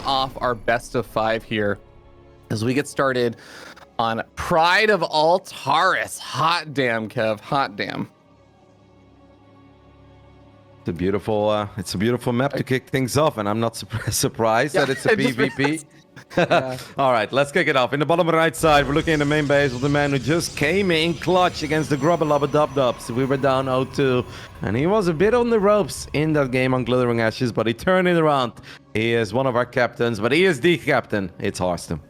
off our best of 5 here as we get started on Pride of Altaris. Hot damn, Kev. Hot damn. It's a beautiful map to kick things off, and I'm not surprised that it's a PvP. All right, let's kick it off. In the bottom right side, we're looking at the main base of the man who just came in clutch against the Grubba Dub Dubs. We were down 0-2, and he was a bit on the ropes in that game on Glittering Ashes, but he turned it around. He is one of our captains, but he is the captain. It's RotterdaM.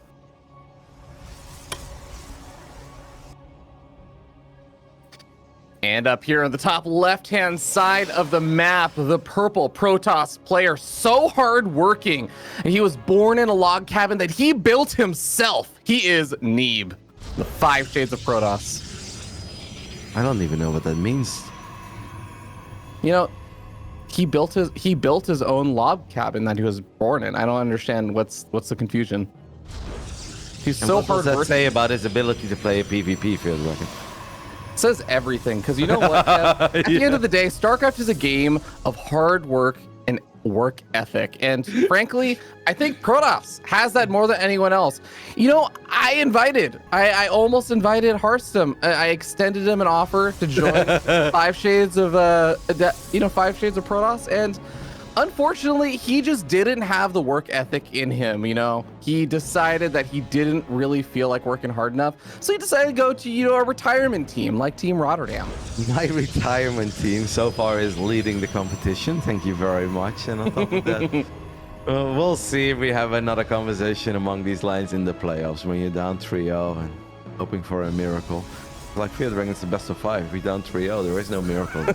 And up here on the top left-hand side of the map, the purple Protoss player, so hard-working. And he was born in a log cabin that he built himself. He is Neeb, the 5 shades of Protoss. I don't even know what that means. You know, he built his own log cabin that he was born in. I don't understand what's the confusion. He's so hard-working. What does that say about his ability to play a PvP feardragon? Says everything, because you know what, Kev? At the end of the day, StarCraft is a game of hard work and work ethic, and frankly, I think Protoss has that more than anyone else. You know, I almost invited RotterdaM. I extended him an offer to join 5 shades of 5 shades of Protoss, and unfortunately, he just didn't have the work ethic in him. You know, he decided that he didn't really feel like working hard enough, so he decided to go to a retirement team like Team RotterdaM. My retirement team so far is leading the competition. Thank you very much. And on top of that, we'll see if we have another conversation among these lines in the playoffs when you're down 3-0 and hoping for a miracle. Like feardragon's the best of 5. If we're down 3-0, there is no miracle.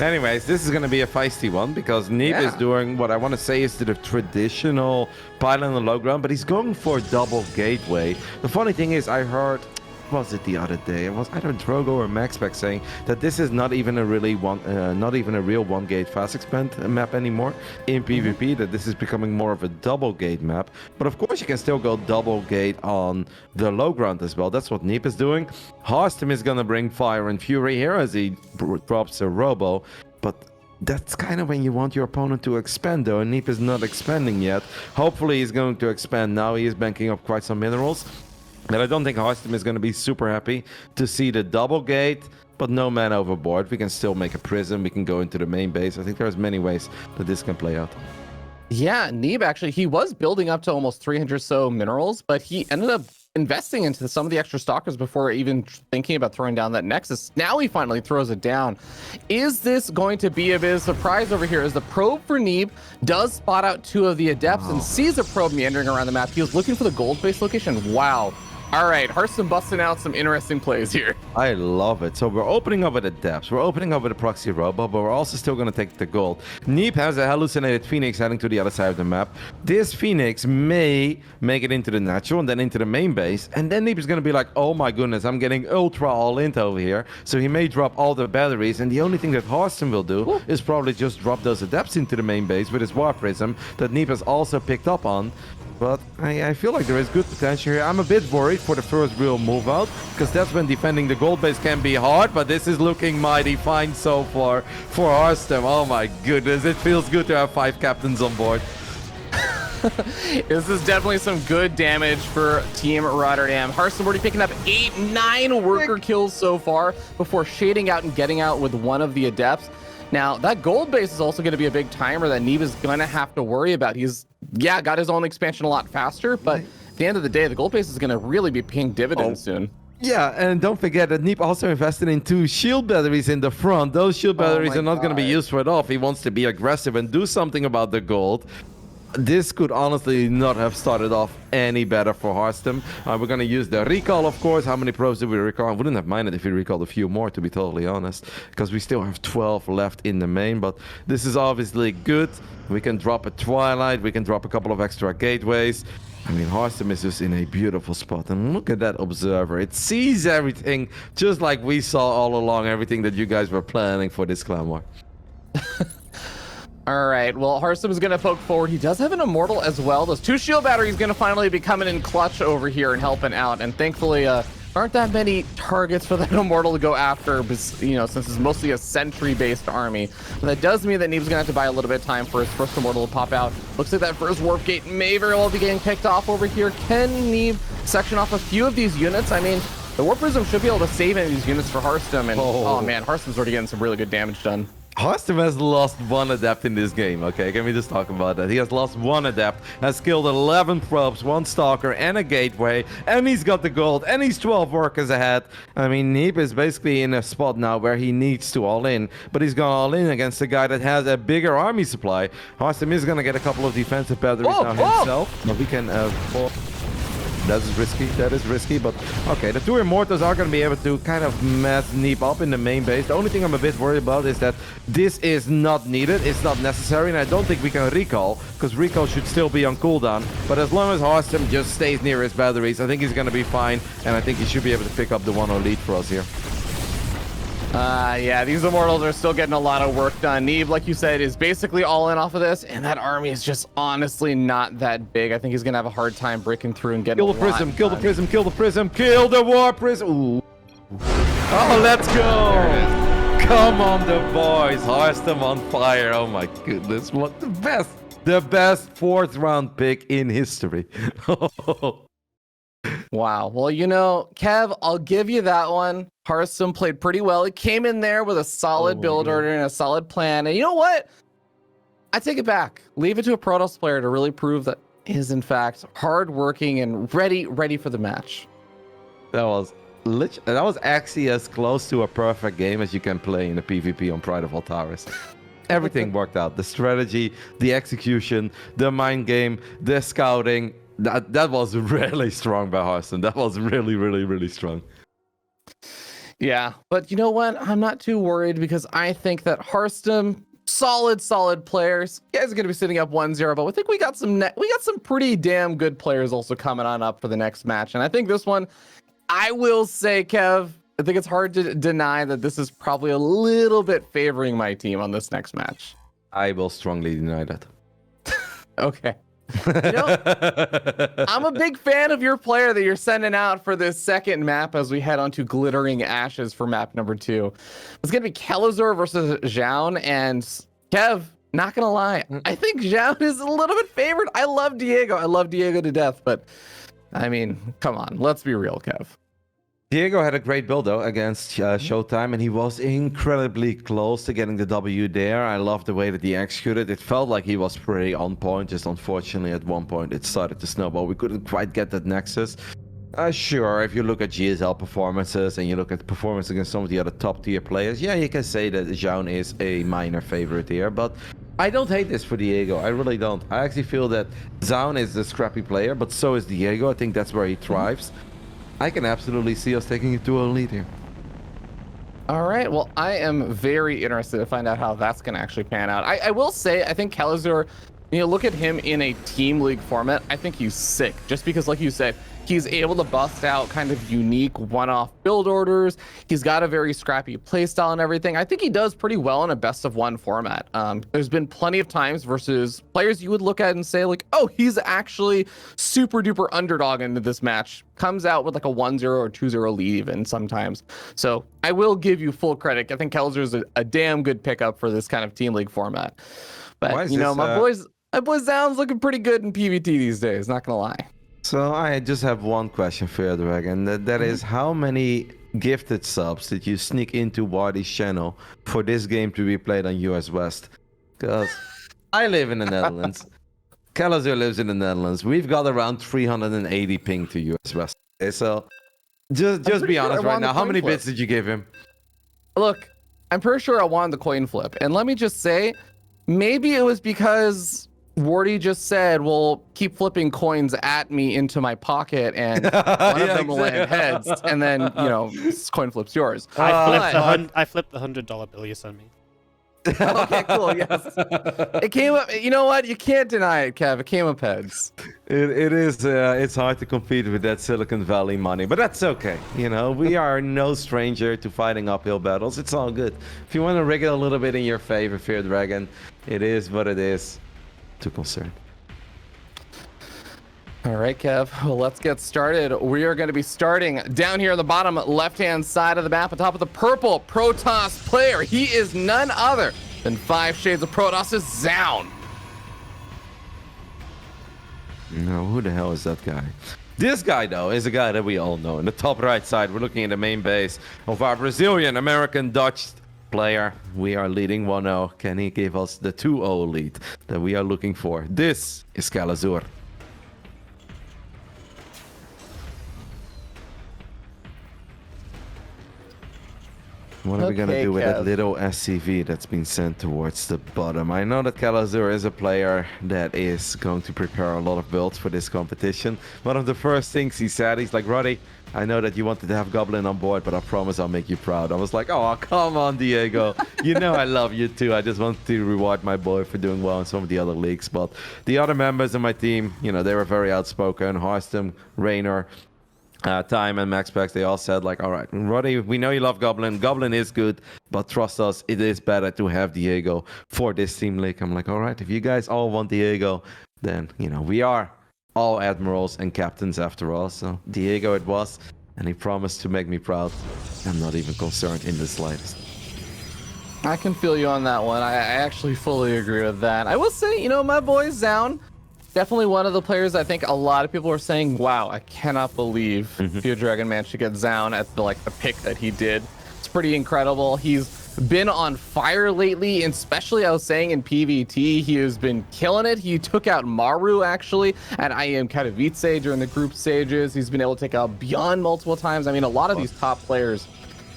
Anyways, this is going to be a feisty one because Neeb is doing what I want to say is the traditional pylon on the low ground, but he's going for a double gateway. The funny thing is, I heard, was it the other day? It was either Drogo or MaxPack saying that this is not even a real 1 gate fast expand map anymore in PvP. That this is becoming more of a double gate map. But of course, you can still go double gate on the low ground as well. That's what Neeb is doing. RotterdaM is gonna bring Fire and Fury here as he drops a Robo, but that's kind of when you want your opponent to expand, though, and Neeb is not expanding yet. Hopefully, he's going to expand now. He is banking up quite some minerals. And I don't think RotterdaM is going to be super happy to see the double gate, but no man overboard. We can still make a prism. We can go into the main base. I think there's many ways that this can play out. Yeah, Neeb actually, he was building up to almost 300 so minerals, but he ended up investing into some of the extra stalkers before even thinking about throwing down that Nexus. Now he finally throws it down. Is this going to be a bit of a surprise over here as the probe for Neeb does spot out 2 of the adepts and sees a probe meandering around the map? He was looking for the gold base location. Wow. All right, RotterdaM busting out some interesting plays here. I love it. So we're opening up with the depths. We're opening up with a proxy robo, but we're also still going to take the gold. Neeb has a hallucinated Phoenix heading to the other side of the map. This Phoenix may make it into the natural and then into the main base. And then Neeb is going to be like, oh my goodness, I'm getting ultra all-in over here. So he may drop all the batteries. And the only thing that RotterdaM will do is probably just drop those adepts into the main base with his War Prism that Neeb has also picked up on. But I feel like there is good potential here. I'm a bit worried for the first real move out, because that's when defending the gold base can be hard, but this is looking mighty fine so far for RotterdaM. Oh my goodness, it feels good to have 5 captains on board. This is definitely some good damage for Team RotterdaM. RotterdaM already picking up 8-9 worker kills so far before shading out and getting out with one of the adepts. Now, that gold base is also going to be a big timer that Neeb is going to have to worry about. He's, got his own expansion a lot faster, but at the end of the day, the gold base is going to really be paying dividends soon. Yeah, and don't forget that Neeb also invested in 2 shield batteries in the front. Those shield batteries are not going to be used for it off. He wants to be aggressive and do something about the gold. This could honestly not have started off any better for RotterdaM. We're going to use the recall, of course. How many probes did we recall? I wouldn't have minded if we recalled a few more, to be totally honest, because we still have 12 left in the main. But this is obviously good. We can drop a Twilight. We can drop a couple of extra gateways. I mean, RotterdaM is just in a beautiful spot. And look at that observer. It sees everything just like we saw all along, everything that you guys were planning for this clan war. All right, well, RotterdaM is going to poke forward. He does have an Immortal as well. Those 2 shield batteries going to finally be coming in clutch over here and helping out. And thankfully, RotterdaM aren't that many targets for that Immortal to go after, you know, since it's mostly a sentry-based army. But that does mean that Neeb's gonna have to buy a little bit of time for his first Immortal to pop out. Looks like that first Warp Gate may very well be getting picked off over here. Can Neeb section off a few of these units? I mean, the Warp Prism should be able to save any of these units for Hearthstone, and oh man, Hearthstone's already getting some really good damage done. Hearthstone has lost one adept in this game, okay? Can we just talk about that? He has lost one adept, has killed 11 probes, 1 stalker, and a gateway, and he's got the gold, and he's 12 workers ahead. I mean, Neeb is basically in a spot now where he needs to all in, but he's gone all in against a guy that has a bigger army supply. Hearthstone is gonna get a couple of defensive batteries now himself, but we can... That is risky, but okay, the 2 Immortals are going to be able to kind of mess Neeb up in the main base. The only thing I'm a bit worried about is that this is not needed, it's not necessary, and I don't think we can recall, because recall should still be on cooldown. But as long as Hearthstone just stays near his batteries, I think he's going to be fine, and I think he should be able to pick up the 1-0 lead for us here. Yeah, these Immortals are still getting a lot of work done. Neeb, like you said, is basically all in off of this, and that army is just honestly not that big. I think he's gonna have a hard time breaking through and getting kill the prism, kill the prism, kill the prism, kill the war prism. Ooh. Oh, let's go! Come on, the boys. Hearthstone on fire. Oh my goodness, what the best 4th round pick in history. Wow. Well, you know, Kev, I'll give you that one. Hearthstone played pretty well. He came in there with a solid build order and a solid plan. And you know what? I take it back. Leave it to a Protoss player to really prove that he is, in fact, hardworking and ready for the match. That was actually as close to a perfect game as you can play in a PvP on Pride of Altaris. Everything worked out. The strategy, the execution, the mind game, the scouting. That was really strong by Hearthstone. That was really strong. Yeah, but you know what? I'm not too worried because I think that Hearthstone, solid players. You guys are going to be sitting up 1-0, but I think we got some pretty damn good players also coming on up for the next match. And I think this one, I will say, Kev, I think it's hard to deny that this is probably a little bit favoring my team on this next match. I will strongly deny that. Okay. You know, I'm a big fan of your player that you're sending out for this second map as we head on to Glittering Ashes for map number 2. It's going to be Kelazor versus Zhaun, and Kev, not going to lie, I think Zhaun is a little bit favored. I love Diego. I love Diego to death, but I mean, come on, let's be real, Kev. Diego had a great build though against Showtime, and he was incredibly close to getting the W there. I love the way that he executed. It felt like he was pretty on point, just unfortunately at one point it started to snowball. We couldn't quite get that Nexus. Sure, if you look at GSL performances and you look at the performance against some of the other top tier players, yeah, you can say that Zhaun is a minor favorite here, but I don't hate this for Diego. I really don't. I actually feel that Zhaun is a scrappy player, but so is Diego. I think that's where he thrives. I can absolutely see us taking it to a lead here. All right. Well, I am very interested to find out how that's going to actually pan out. I will say, I think Kelazor, you know, look at him in a team league format. I think he's sick just because, like you said, he's able to bust out kind of unique one-off build orders. He's got a very scrappy playstyle and everything. I think he does pretty well in a best of one format. There's been plenty of times versus players you would look at and say like, oh, he's actually super duper underdog into this match. Comes out with like a 1-0 or 2-0 lead even sometimes. So I will give you full credit. I think Kelazor is a damn good pickup for this kind of team league format. But you know, my boy Zhaun's looking pretty good in PvT these days, not gonna lie. So I just have one question for you, Dragon. That is, how many gifted subs did you sneak into Wardy's channel for this game to be played on US West? Because I live in the Netherlands. Kelazor lives in the Netherlands. We've got around 380 ping to US West. Okay, so just be honest right now. How many bits did you give him? Look, I'm pretty sure I won the coin flip. And let me just say, maybe it was because Wardy just said, well, keep flipping coins at me into my pocket and one of them will land heads, and then, you know, coin flips yours. I flipped the $100 bill you sent me. Okay, cool, yes. It came up, you know what? You can't deny it, Kev. It came up heads. It is, it's hard to compete with that Silicon Valley money, but that's okay. You know, we are no stranger to fighting uphill battles. It's all good. If you want to rig it a little bit in your favor, Fear Dragon, it is what it is. Too concerned. All right, Kev, well, let's get started. We are going to be starting down here on the bottom left-hand side of the map on top of the purple Protoss player. He is none other than 5 Shades of Protoss' Zound. No, who the hell is that guy? This guy, though, is a guy that we all know. In the top right side, we're looking at the main base of our Brazilian, American, Dutch player. We are leading 1-0. Can he give us the 2-0 lead that we are looking for? This is Calazur. What are we going to do with that little SCV that's been sent towards the bottom? I know that Calazur is a player that is going to prepare a lot of builds for this competition. One of the first things he said, he's like, Roddy, I know that you wanted to have Goblin on board, but I promise I'll make you proud. I was like, oh, come on, Diego. You know I love you too. I just want to reward my boy for doing well in some of the other leagues. But the other members of my team, you know, they were very outspoken. Harstem, Raynor, Time and Max Pax, they all said like, all right, Roddy, we know you love Goblin. Goblin is good, but trust us, it is better to have Diego for this team league. I'm like, all right, if you guys all want Diego, then, you know, we are all admirals and captains after all. So Diego it was, and he promised to make me proud. I'm not even concerned in the slightest. I can feel you on that one. I actually fully agree with that. I will say, you know, my boy Zound, definitely one of the players I think a lot of people are saying, wow, I cannot believe feardragon managed to get Zound at the pick that he did. It's pretty incredible. He's been on fire lately, and especially I was saying in PvT, he has been killing it. He took out Maru actually at IEM Katowice during the group stages. He's been able to take out Beyond multiple times. I mean, a lot of these top players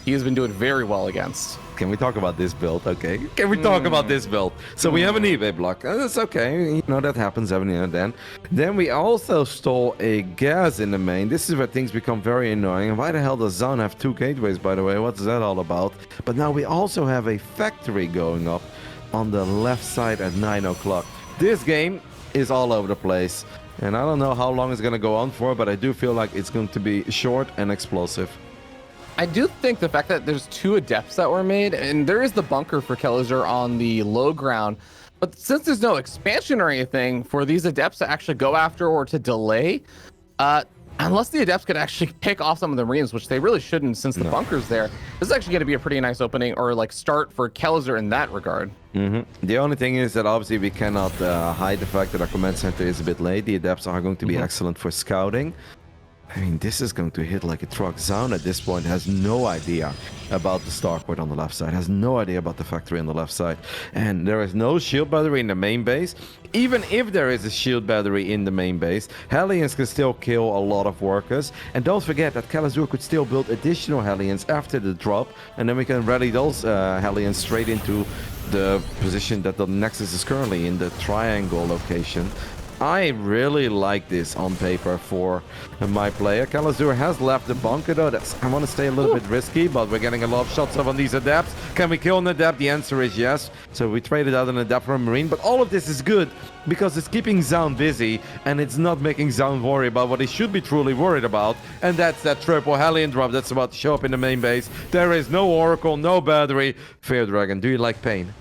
he has been doing very well against. Can we talk about this build? Okay. Can we talk about this build? So we have an eBay block. That's okay. You know, that happens every now and then. Then we also stole a gas in the main. This is where things become very annoying. And why the hell does Zone have 2 gateways, by the way? What's that all about? But now we also have a factory going up on the left side at 9 o'clock. This game is all over the place. And I don't know how long it's going to go on for, but I do feel like it's going to be short and explosive. I do think the fact that there's 2 adepts that were made, and there is the bunker for Calazur on the low ground, but since there's no expansion or anything for these adepts to actually go after or to delay, unless the adepts could actually pick off some of the Marines, which they really shouldn't since the bunker's there, this is actually going to be a pretty nice opening or start for Calazur in that regard. The only thing is that obviously we cannot hide the fact that our command center is a bit late. The adepts are going to be excellent for scouting. I mean, this is going to hit like a truck. Zound at this point has no idea about the starport on the left side, has no idea about the factory on the left side. And there is no shield battery in the main base. Even if there is a shield battery in the main base, Hellions can still kill a lot of workers. And don't forget that Calazur could still build additional Hellions after the drop. And then we can rally those Hellions straight into the position that the Nexus is currently in, the triangle location. I really like this on paper for my player. Calazur has left the bunker though. I want to stay a little bit risky, but we're getting a lot of shots up on these adepts. Can we kill an adept? The answer is yes. So we traded out an adept for a marine, but all of this is good because it's keeping Zound busy and it's not making Zound worry about what he should be truly worried about, and that's that triple Hellion drop that's about to show up in the main base. There is no Oracle, no battery. feardragon, do you like pain?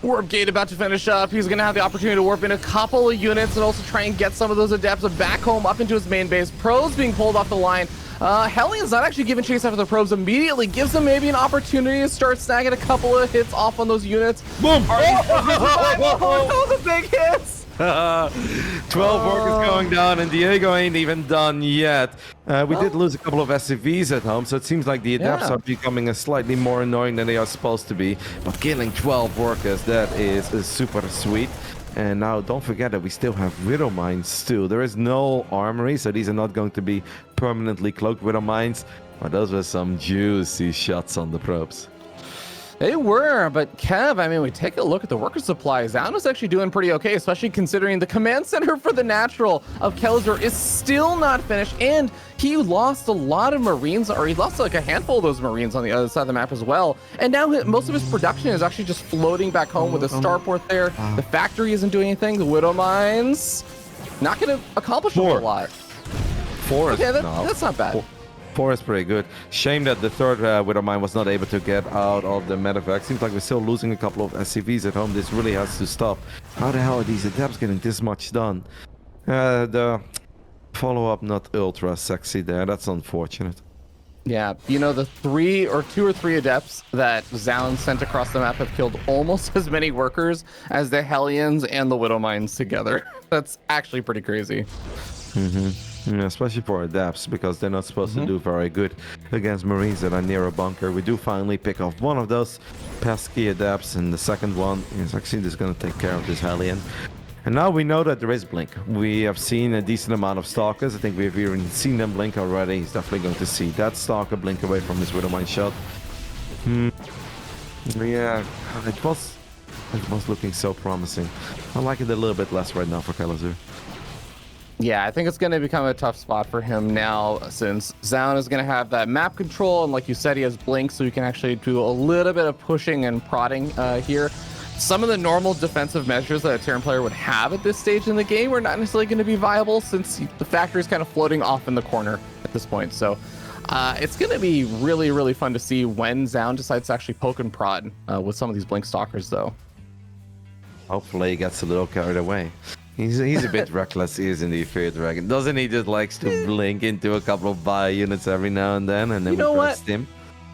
Warp Gate about to finish up. He's going to have the opportunity to warp in a couple of units and also try and get some of those adepts back home up into his main base. Probes being pulled off the line. Hellion's not actually giving chase after the probes immediately. Gives them maybe an opportunity to start snagging a couple of hits off on those units. Boom! Oh, those big hits! 12 workers going down, and Diego ain't even done yet. We did lose a couple of SCVs at home, so it seems like the adepts are becoming a slightly more annoying than they are supposed to be. But killing 12 workers, that is super sweet. And now don't forget that we still have Widow Mines too. There is no armory, so these are not going to be permanently cloaked Widow Mines. But those were some juicy shots on the probes. They were, but Kev, I mean, we take a look at the worker supply. Zound is actually doing pretty okay, especially considering the command center for the natural of Calazur is still not finished, and he lost a lot of Marines, or he lost like a handful of those Marines on the other side of the map as well. And now most of his production is actually just floating back home with the starport there. The factory isn't doing anything. The Widow Mines, not going to accomplish a whole lot. 4 okay, that's not bad. 4 is pretty good. Shame that the third Widow Mine was not able to get out of the medevac. Seems like we're still losing a couple of SCVs at home. This really has to stop. How the hell are these adepts getting this much done? The follow-up not ultra sexy there. That's unfortunate. Yeah, you know, the two or three adepts that Zound sent across the map have killed almost as many workers as the Hellions and the Widowmines together. That's actually pretty crazy. Yeah, especially for adepts, because they're not supposed to do very good against Marines that are near a bunker. We do finally pick off one of those pesky adepts, and the second one is actually just going to take care of this Hellion. And now we know that there is Blink. We have seen a decent amount of Stalkers. I think we've even seen them blink already. He's definitely going to see that Stalker blink away from his Widowmine shot. Yeah, it was looking so promising. I like it a little bit less right now for Kalazur. Yeah, I think it's going to become a tough spot for him now, since Zound is going to have that map control, and like you said, he has Blink, so he can actually do a little bit of pushing and prodding here. Some of the normal defensive measures that a Terran player would have at this stage in the game are not necessarily going to be viable, since the factory is kind of floating off in the corner at this point. So it's going to be really, really fun to see when Zound decides to actually poke and prod with some of these Blink Stalkers, though. Hopefully he gets a little carried away. He's a bit reckless, isn't he, feardragon? Doesn't he just likes to blink into a couple of bio units every now and then we trust him?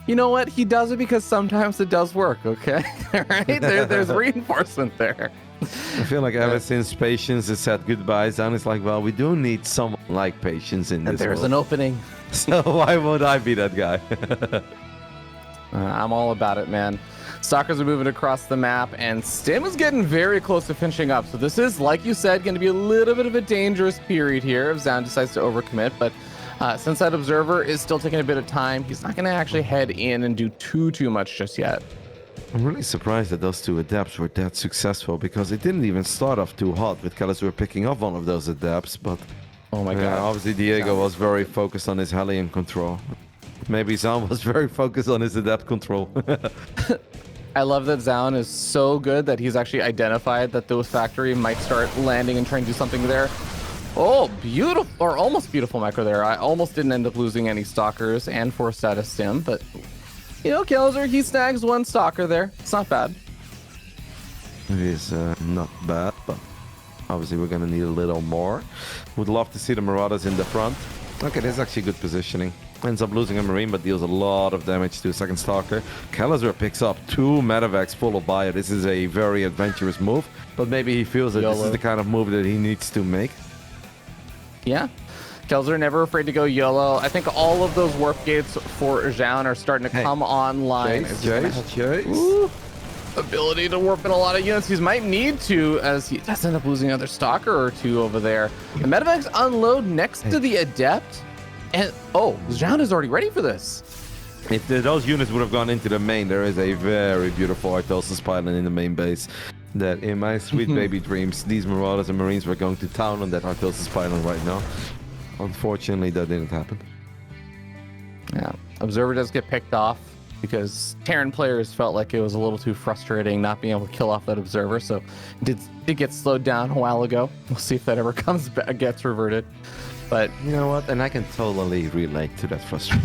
You know what? He does it because sometimes it does work, okay? Right? There's reinforcement there. I feel like ever since Patience has said goodbye, Zound is like, well, we do need someone like Patience in this There's world. an opening. So why would I be that guy? I'm all about it, man. Stalkers are moving across the map, and Stim is getting very close to finishing up. So this is, like you said, going to be a little bit of a dangerous period here if Zound decides to overcommit. But since that Observer is still taking a bit of time, he's not going to actually head in and do too much just yet. I'm really surprised that those two adepts were that successful, because it didn't even start off too hot with Kalazur picking up one of those adepts. But oh my god, obviously Diego was very focused on his Hellion control. Maybe Zound was very focused on his adept control. I love that Zound is so good that he's actually identified that those factory might start landing and trying to do something there. Oh, beautiful, or almost beautiful micro there. I almost didn't end up losing any Stalkers and forced out a Stim, but you know, Kalazur, he snags one Stalker there. It's not bad. It is not bad, but obviously we're going to need a little more. Would love to see the Marauders in the front. Okay, this is actually good positioning. Ends up losing a Marine, but deals a lot of damage to a second Stalker. Kalazur picks up 2 Medevacs full of bio. This is a very adventurous move, but maybe he feels that this is the kind of move that he needs to make. Yeah. Kalazur never afraid to go YOLO. I think all of those warp gates for Zound are starting to come online. Chase. Ooh, ability to warp in a lot of units. He might need to, as he does end up losing another Stalker or two over there. The Medevacs unload next to the Adept. And oh, Zound is already ready for this. If those units would have gone into the main, there is a very beautiful Artosis pylon in the main base. That in my sweet baby dreams, these Marauders and Marines were going to town on that Artosis pylon right now. Unfortunately, that didn't happen. Yeah, Observer does get picked off because Terran players felt like it was a little too frustrating not being able to kill off that Observer. So it did get slowed down a while ago. We'll see if that ever comes back, gets reverted. But you know what? And I can totally relate to that frustration.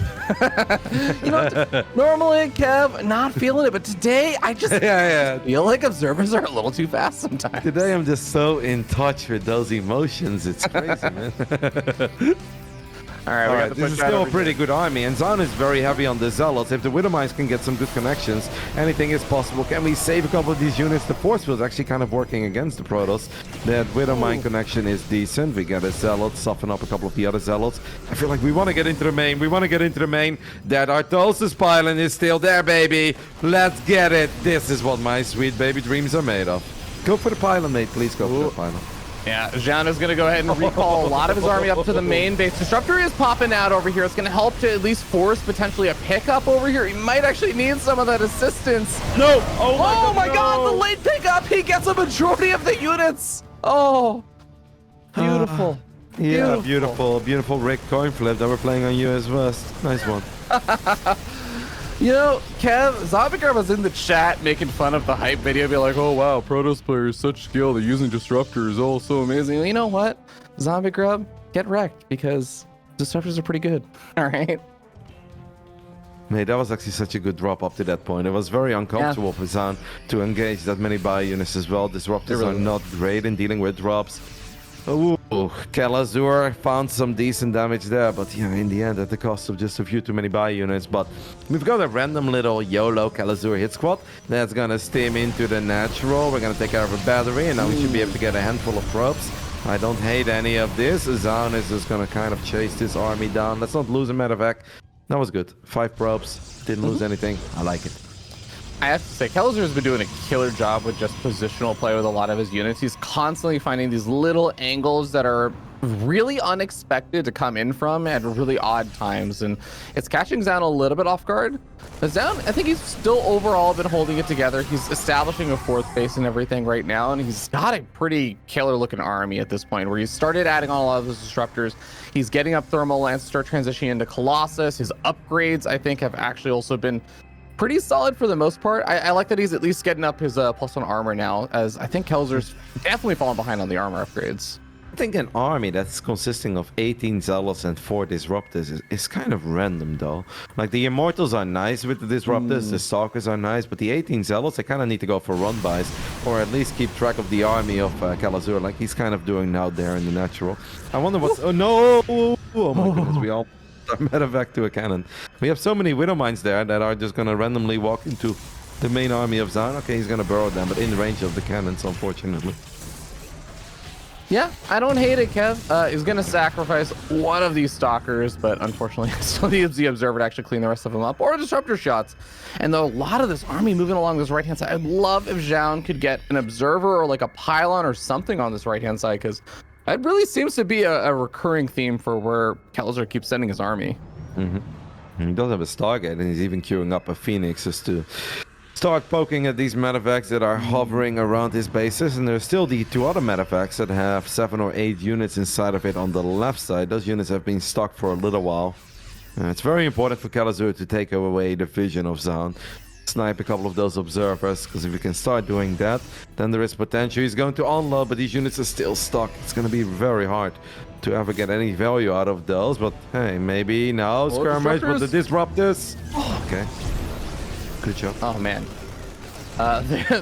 You know, normally, Kev, not feeling it, but today I just feel like Observers are a little too fast sometimes. Today I'm just so in touch with those emotions. It's crazy, man. All right, this is still a pretty good army, and Zound is very heavy on the Zealots. If the Widowmines can get some good connections, anything is possible. Can we save a couple of these units? The force field is actually kind of working against the Protoss. That Widowmine connection is decent. We get a Zealot, soften up a couple of the other Zealots. I feel like we want to get into the main. That Artosis pylon is still there, baby. Let's get it. This is what my sweet baby dreams are made of. Go for the pylon, mate. Please go for the pylon. Yeah, Zound is going to go ahead and recall a lot of his army up to the main base. Disruptor is popping out over here. It's going to help to at least force potentially a pickup over here. He might actually need some of that assistance. No! Oh my god, the late pickup! He gets a majority of the units! Oh, beautiful. Yeah, beautiful Rick coin flip that we're playing on US West. Nice one. You know, Kev, Zombie was in the chat making fun of the hype video, be like, oh wow, Protoss players, such skill, they're using disruptors, oh, so amazing. Well, you know what? Zombie Grub, get wrecked, because disruptors are pretty good, all right? Mate, that was actually such a good drop up to that point. It was very uncomfortable for Zound to engage that many bio units as well. Disruptors are not great in dealing with drops. Ooh, Ooh, Kalazur found some decent damage there, but yeah, in the end, at the cost of just a few too many buy units. But we've got a random little YOLO Kalazur hit squad that's gonna stem into the natural. We're gonna take care of a battery, and now we should be able to get a handful of probes. I don't hate any of this. Zaan is just gonna kind of chase this army down. Let's not lose a medevac. That was good. 5 probes, didn't lose anything. I like it. I have to say, Kelzer has been doing a killer job with just positional play with a lot of his units. He's constantly finding these little angles that are really unexpected to come in from at really odd times, and it's catching Zaan a little bit off guard. But Zaan, I think he's still overall been holding it together. He's establishing a 4th base and everything right now, and he's got a pretty killer looking army at this point, where he's started adding on a lot of those disruptors. He's getting up Thermal Lance to start transitioning into Colossus. His upgrades, I think, have actually also been pretty solid for the most part. I like that he's at least getting up his +1 armor now, as I think Kelzer's definitely fallen behind on the armor upgrades. I think an army that's consisting of 18 Zealots and 4 Disruptors is kind of random, though. Like, the Immortals are nice with the Disruptors, the Stalkers are nice, but the 18 Zealots, they kind of need to go for run-bys, or at least keep track of the army of Kalazur, like he's kind of doing now there in the natural. I wonder what's... Oh, no! Oh, my goodness, we all... medevac to a cannon. We have so many Widow Mines there that are just going to randomly walk into the main army of Zaan. Okay, he's going to burrow them, but in range of the cannons, unfortunately. Yeah, I don't hate it, Kev. He's going to sacrifice one of these Stalkers, but unfortunately still needs the Observer to actually clean the rest of them up, or Disruptor shots. And though a lot of this army moving along this right-hand side, I'd love if Zhao could get an Observer or like a Pylon or something on this right-hand side, because it really seems to be a recurring theme for where Kelzer keeps sending his army. He does have a Stargate, and he's even queuing up a Phoenix just to start poking at these medevacs that are hovering around his bases. And there's still the 2 other medevacs that have 7 or 8 units inside of it on the left side. Those units have been stuck for a little while. It's very important for Kalazur to take away the vision of Zaan. Snipe a couple of those observers, because if you can start doing that, then there is potential. He's going to unload, but these units are still stuck. It's going to be very hard to ever get any value out of those, but hey, maybe now skirmish with the Disruptors. Okay, good job. Oh man,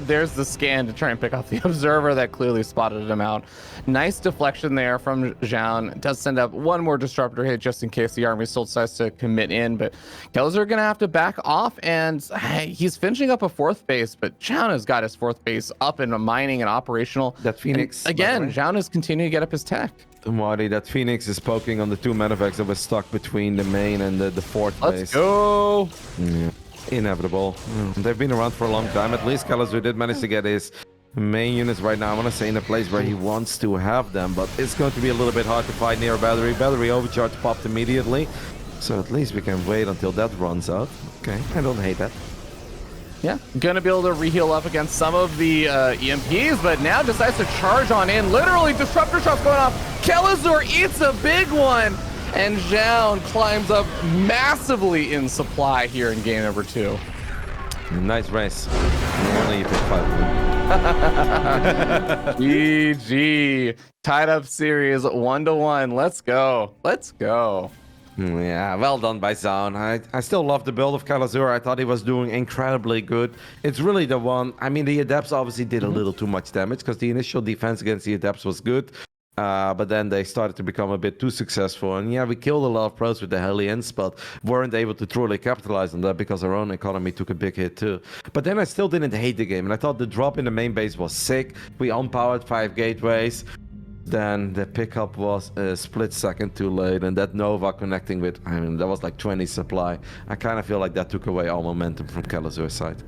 there's the scan to try and pick off the Observer that clearly spotted him out. Nice deflection there from Zhao. Does send up one more Disruptor hit just in case the army still decides to commit in, but Kelzer gonna have to back off, and he's finishing up a 4th base, but Zhao has got his 4th base up and mining and operational. That Phoenix. And again, Zhao is continuing to get up his tech. Marty, that Phoenix is poking on the 2 medevacs that were stuck between the main and the 4th base. Let's go! Yeah. Inevitable. They've been around for a long time. At least Kalazur did manage to get his main units right now. I want to say in a place where he wants to have them, but it's going to be a little bit hard to find near a battery. Battery overcharge popped immediately, so at least we can wait until that runs out. Okay, I don't hate that. Yeah, gonna be able to reheal up against some of the EMPs, but now decides to charge on in. Literally, Disruptor shots going off. Kelazur eats a big one, and Zhao climbs up massively in supply here in game number 2. Nice race. Only you pick 5. GG. Tied up series 1-1. Let's go. Let's go. Yeah, well done by Zaan. I still love the build of Kalazur. I thought he was doing incredibly good. It's really the one... I mean, the Adepts obviously did a little too much damage, because the initial defense against the Adepts was good. But then they started to become a bit too successful. And yeah, we killed a lot of pros with the Hellions, but weren't able to truly capitalize on that because our own economy took a big hit too. But then I still didn't hate the game, and I thought the drop in the main base was sick. We unpowered 5 gateways. Then the pickup was a split second too late, and that Nova connecting with, I mean, that was like 20 supply. I kind of feel like that took away all momentum from Kalazur's side.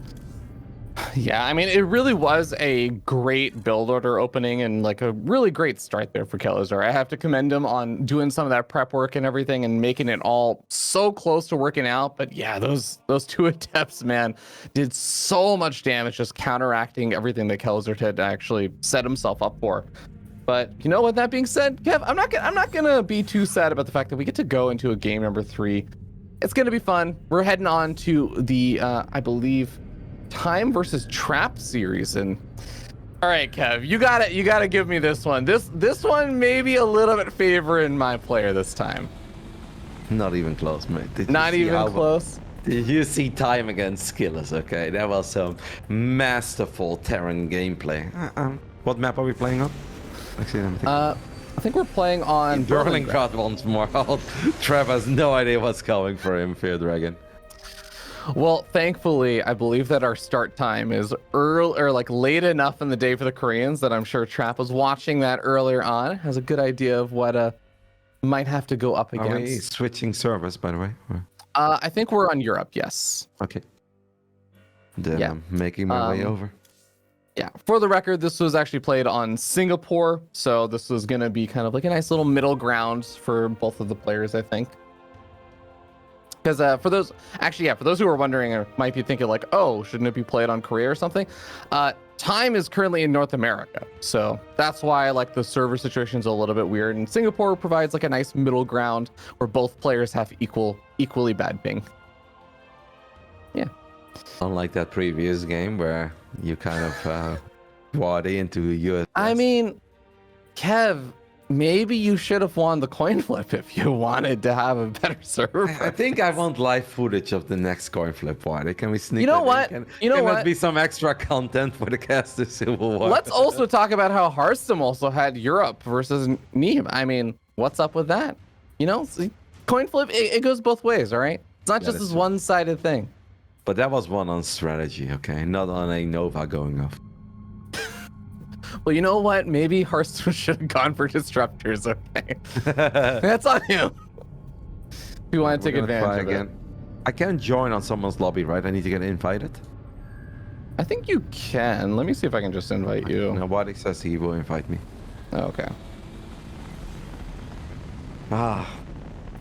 Yeah, I mean, it really was a great build order opening and like a really great start there for Kelazur. I have to commend him on doing some of that prep work and everything and making it all so close to working out. But yeah, those 2 Adepts, man, did so much damage, just counteracting everything that Kelazur had actually set himself up for. But you know what, that being said, Kev, I'm not gonna be too sad about the fact that we get to go into a game number 3. It's gonna be fun. We're heading on to the I believe Time versus Trap series, and all right, Kev, you gotta give me this one. This one may be a little bit favoring my player this time. Not even close, mate. Not even close. Did you see Time against Skillers? Okay, that was some masterful Terran gameplay. What map are we playing on? Actually, let me think. I think we're playing on Berlingrad once more. Trev has no idea what's coming for him, feardragon. Well, thankfully, I believe that our start time is early or like late enough in the day for the Koreans that I'm sure Trap was watching that earlier on, has a good idea of what might have to go up against. Are we switching servers, by the way? I think we're on Europe, yes. Okay. Then I'm making my way over. Yeah, for the record, this was actually played on Singapore, so this was going to be kind of like a nice little middle ground for both of the players, I think. Because for those who are wondering or might be thinking like, oh, shouldn't it be played on Korea or something? Time is currently in North America, so that's why like the server situation is a little bit weird. And Singapore provides like a nice middle ground where both players have equally bad ping. Yeah. Unlike that previous game where you kind of Wardy into US. I mean, Kev, maybe you should have won the coin flip if you wanted to have a better server. I think I want live footage of the next coin flip, Wardy. Can we sneak You know that what? in? You know Can what? that be some extra content for the casters who will watch? Let's also talk about how Hearthstone also had Europe versus Nîmes. I mean, what's up with that? You know, coin flip, it goes both ways, all right? It's not just this one-sided thing. But that was one on strategy, okay? Not on a Nova going off. Well, you know what? Maybe Hearthstone should have gone for disruptors, okay? That's on you. If you want to take advantage of it. I can't join on someone's lobby, right? I need to get invited. I think you can. Let me see if I can just invite you. No, Wardy says he will invite me. Oh, okay.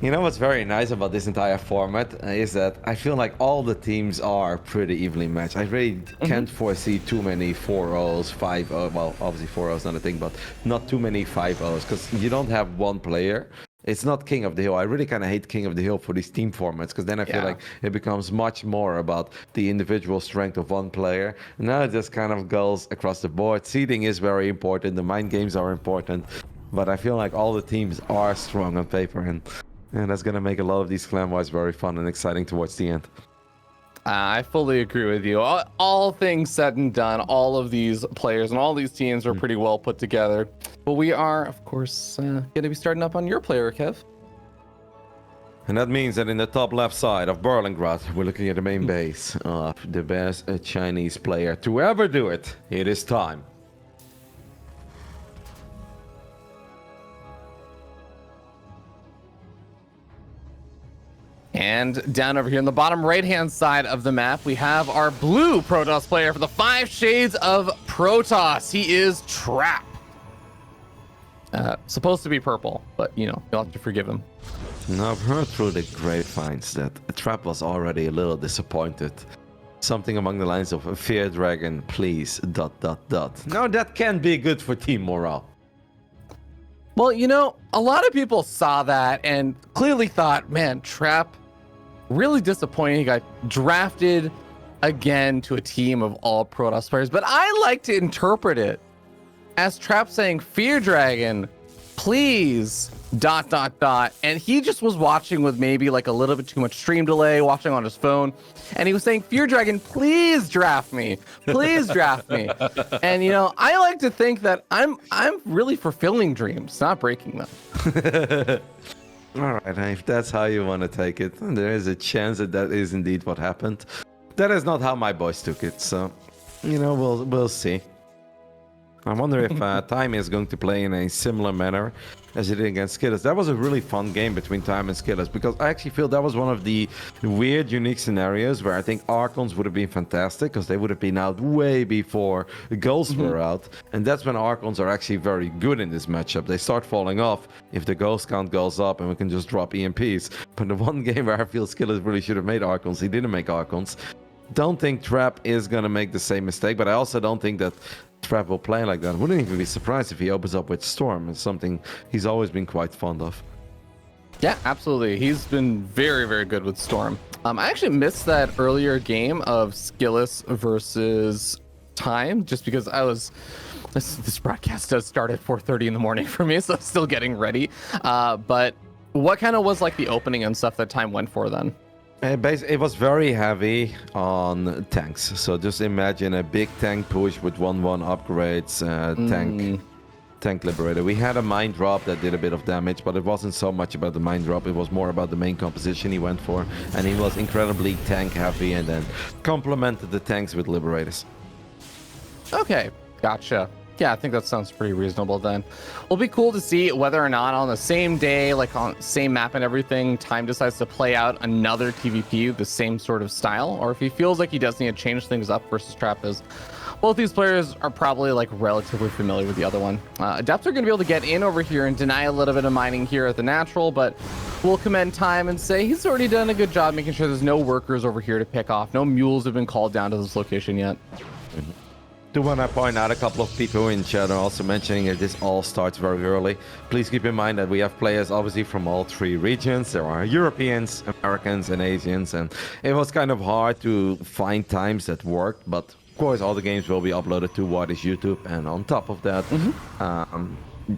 You know what's very nice about this entire format is that I feel like all the teams are pretty evenly matched. I really can't foresee too many 4-0s, 5-0. Well, obviously 4-0 is not a thing, but not too many 5-0s because you don't have one player. It's not King of the Hill. I really kind of hate King of the Hill for these team formats because then I feel like it becomes much more about the individual strength of one player. Now it just kind of goes across the board. Seeding is very important. The mind games are important. But I feel like all the teams are strong on paper and that's going to make a lot of these clan-wise very fun and exciting towards the end. I fully agree with you. All things said and done, all of these players and all these teams are pretty well put together. But we are, of course, going to be starting up on your player, Kev. And that means that in the top left side of Berlingrad, we're looking at the main base of the best Chinese player to ever do it. It is time. And down over here in the bottom right-hand side of the map, we have our blue Protoss player for the 5 Shades of Protoss. He is Trap. Supposed to be purple, but, you know, you'll have to forgive him. Now, I've heard through the grapevines that Trap was already a little disappointed. Something along the lines of, feardragon, please, ... Now, that can be good for team morale. Well, you know, a lot of people saw that and clearly thought, man, Trap, really disappointing. He got drafted again to a team of all Protoss players. But I like to interpret it as Trap saying, feardragon, please, ... And he just was watching with maybe like a little bit too much stream delay, watching on his phone. And he was saying, feardragon, please draft me. Please draft me. And, you know, I like to think that I'm really fulfilling dreams, not breaking them. All right, if that's how you want to take it, there is a chance that that is indeed what happened. That is not how my boys took it, so, you know, we'll see. I wonder if Time is going to play in a similar manner as he did against Skillers. That was a really fun game between Time and Skillers because I actually feel that was one of the weird, unique scenarios where I think Archons would have been fantastic because they would have been out way before the Ghosts were out. And that's when Archons are actually very good in this matchup. They start falling off if the Ghost count goes up and we can just drop EMPs. But the one game where I feel Skillers really should have made Archons, he didn't make Archons. Don't think Trap is going to make the same mistake, but I also don't think that Trap will play like that. Wouldn't even be surprised if he opens up with Storm. It's something he's always been quite fond of. Yeah, absolutely. He's been very, very good with Storm. I actually missed that earlier game of Skillus versus Time just because I was... This broadcast does start at 4:30 in the morning for me, so I'm still getting ready. But what kind of was like the opening and stuff that Time went for then? It was very heavy on tanks. So just imagine a big tank push with 1-1 upgrades, tank tank liberator. We had a mine drop that did a bit of damage, but it wasn't so much about the mine drop. It was more about the main composition he went for, and he was incredibly tank heavy and then complemented the tanks with liberators. Okay, gotcha. Yeah, I think that sounds pretty reasonable then. It'll be cool to see whether or not on the same day, like on the same map and everything, Time decides to play out another TVP, the same sort of style, or if he feels like he does need to change things up versus Trap is. Both these players are probably like relatively familiar with the other one. Adepts are going to be able to get in over here and deny a little bit of mining here at the natural, but we'll commend Time and say he's already done a good job making sure there's no workers over here to pick off. No mules have been called down to this location yet. Do want to point out a couple of people in chat are also mentioning that this all starts very early. Please keep in mind that we have players obviously from all three regions. There are Europeans, Americans, and Asians, and it was kind of hard to find times that worked, but of course all the games will be uploaded to Wardi's YouTube, and on top of that,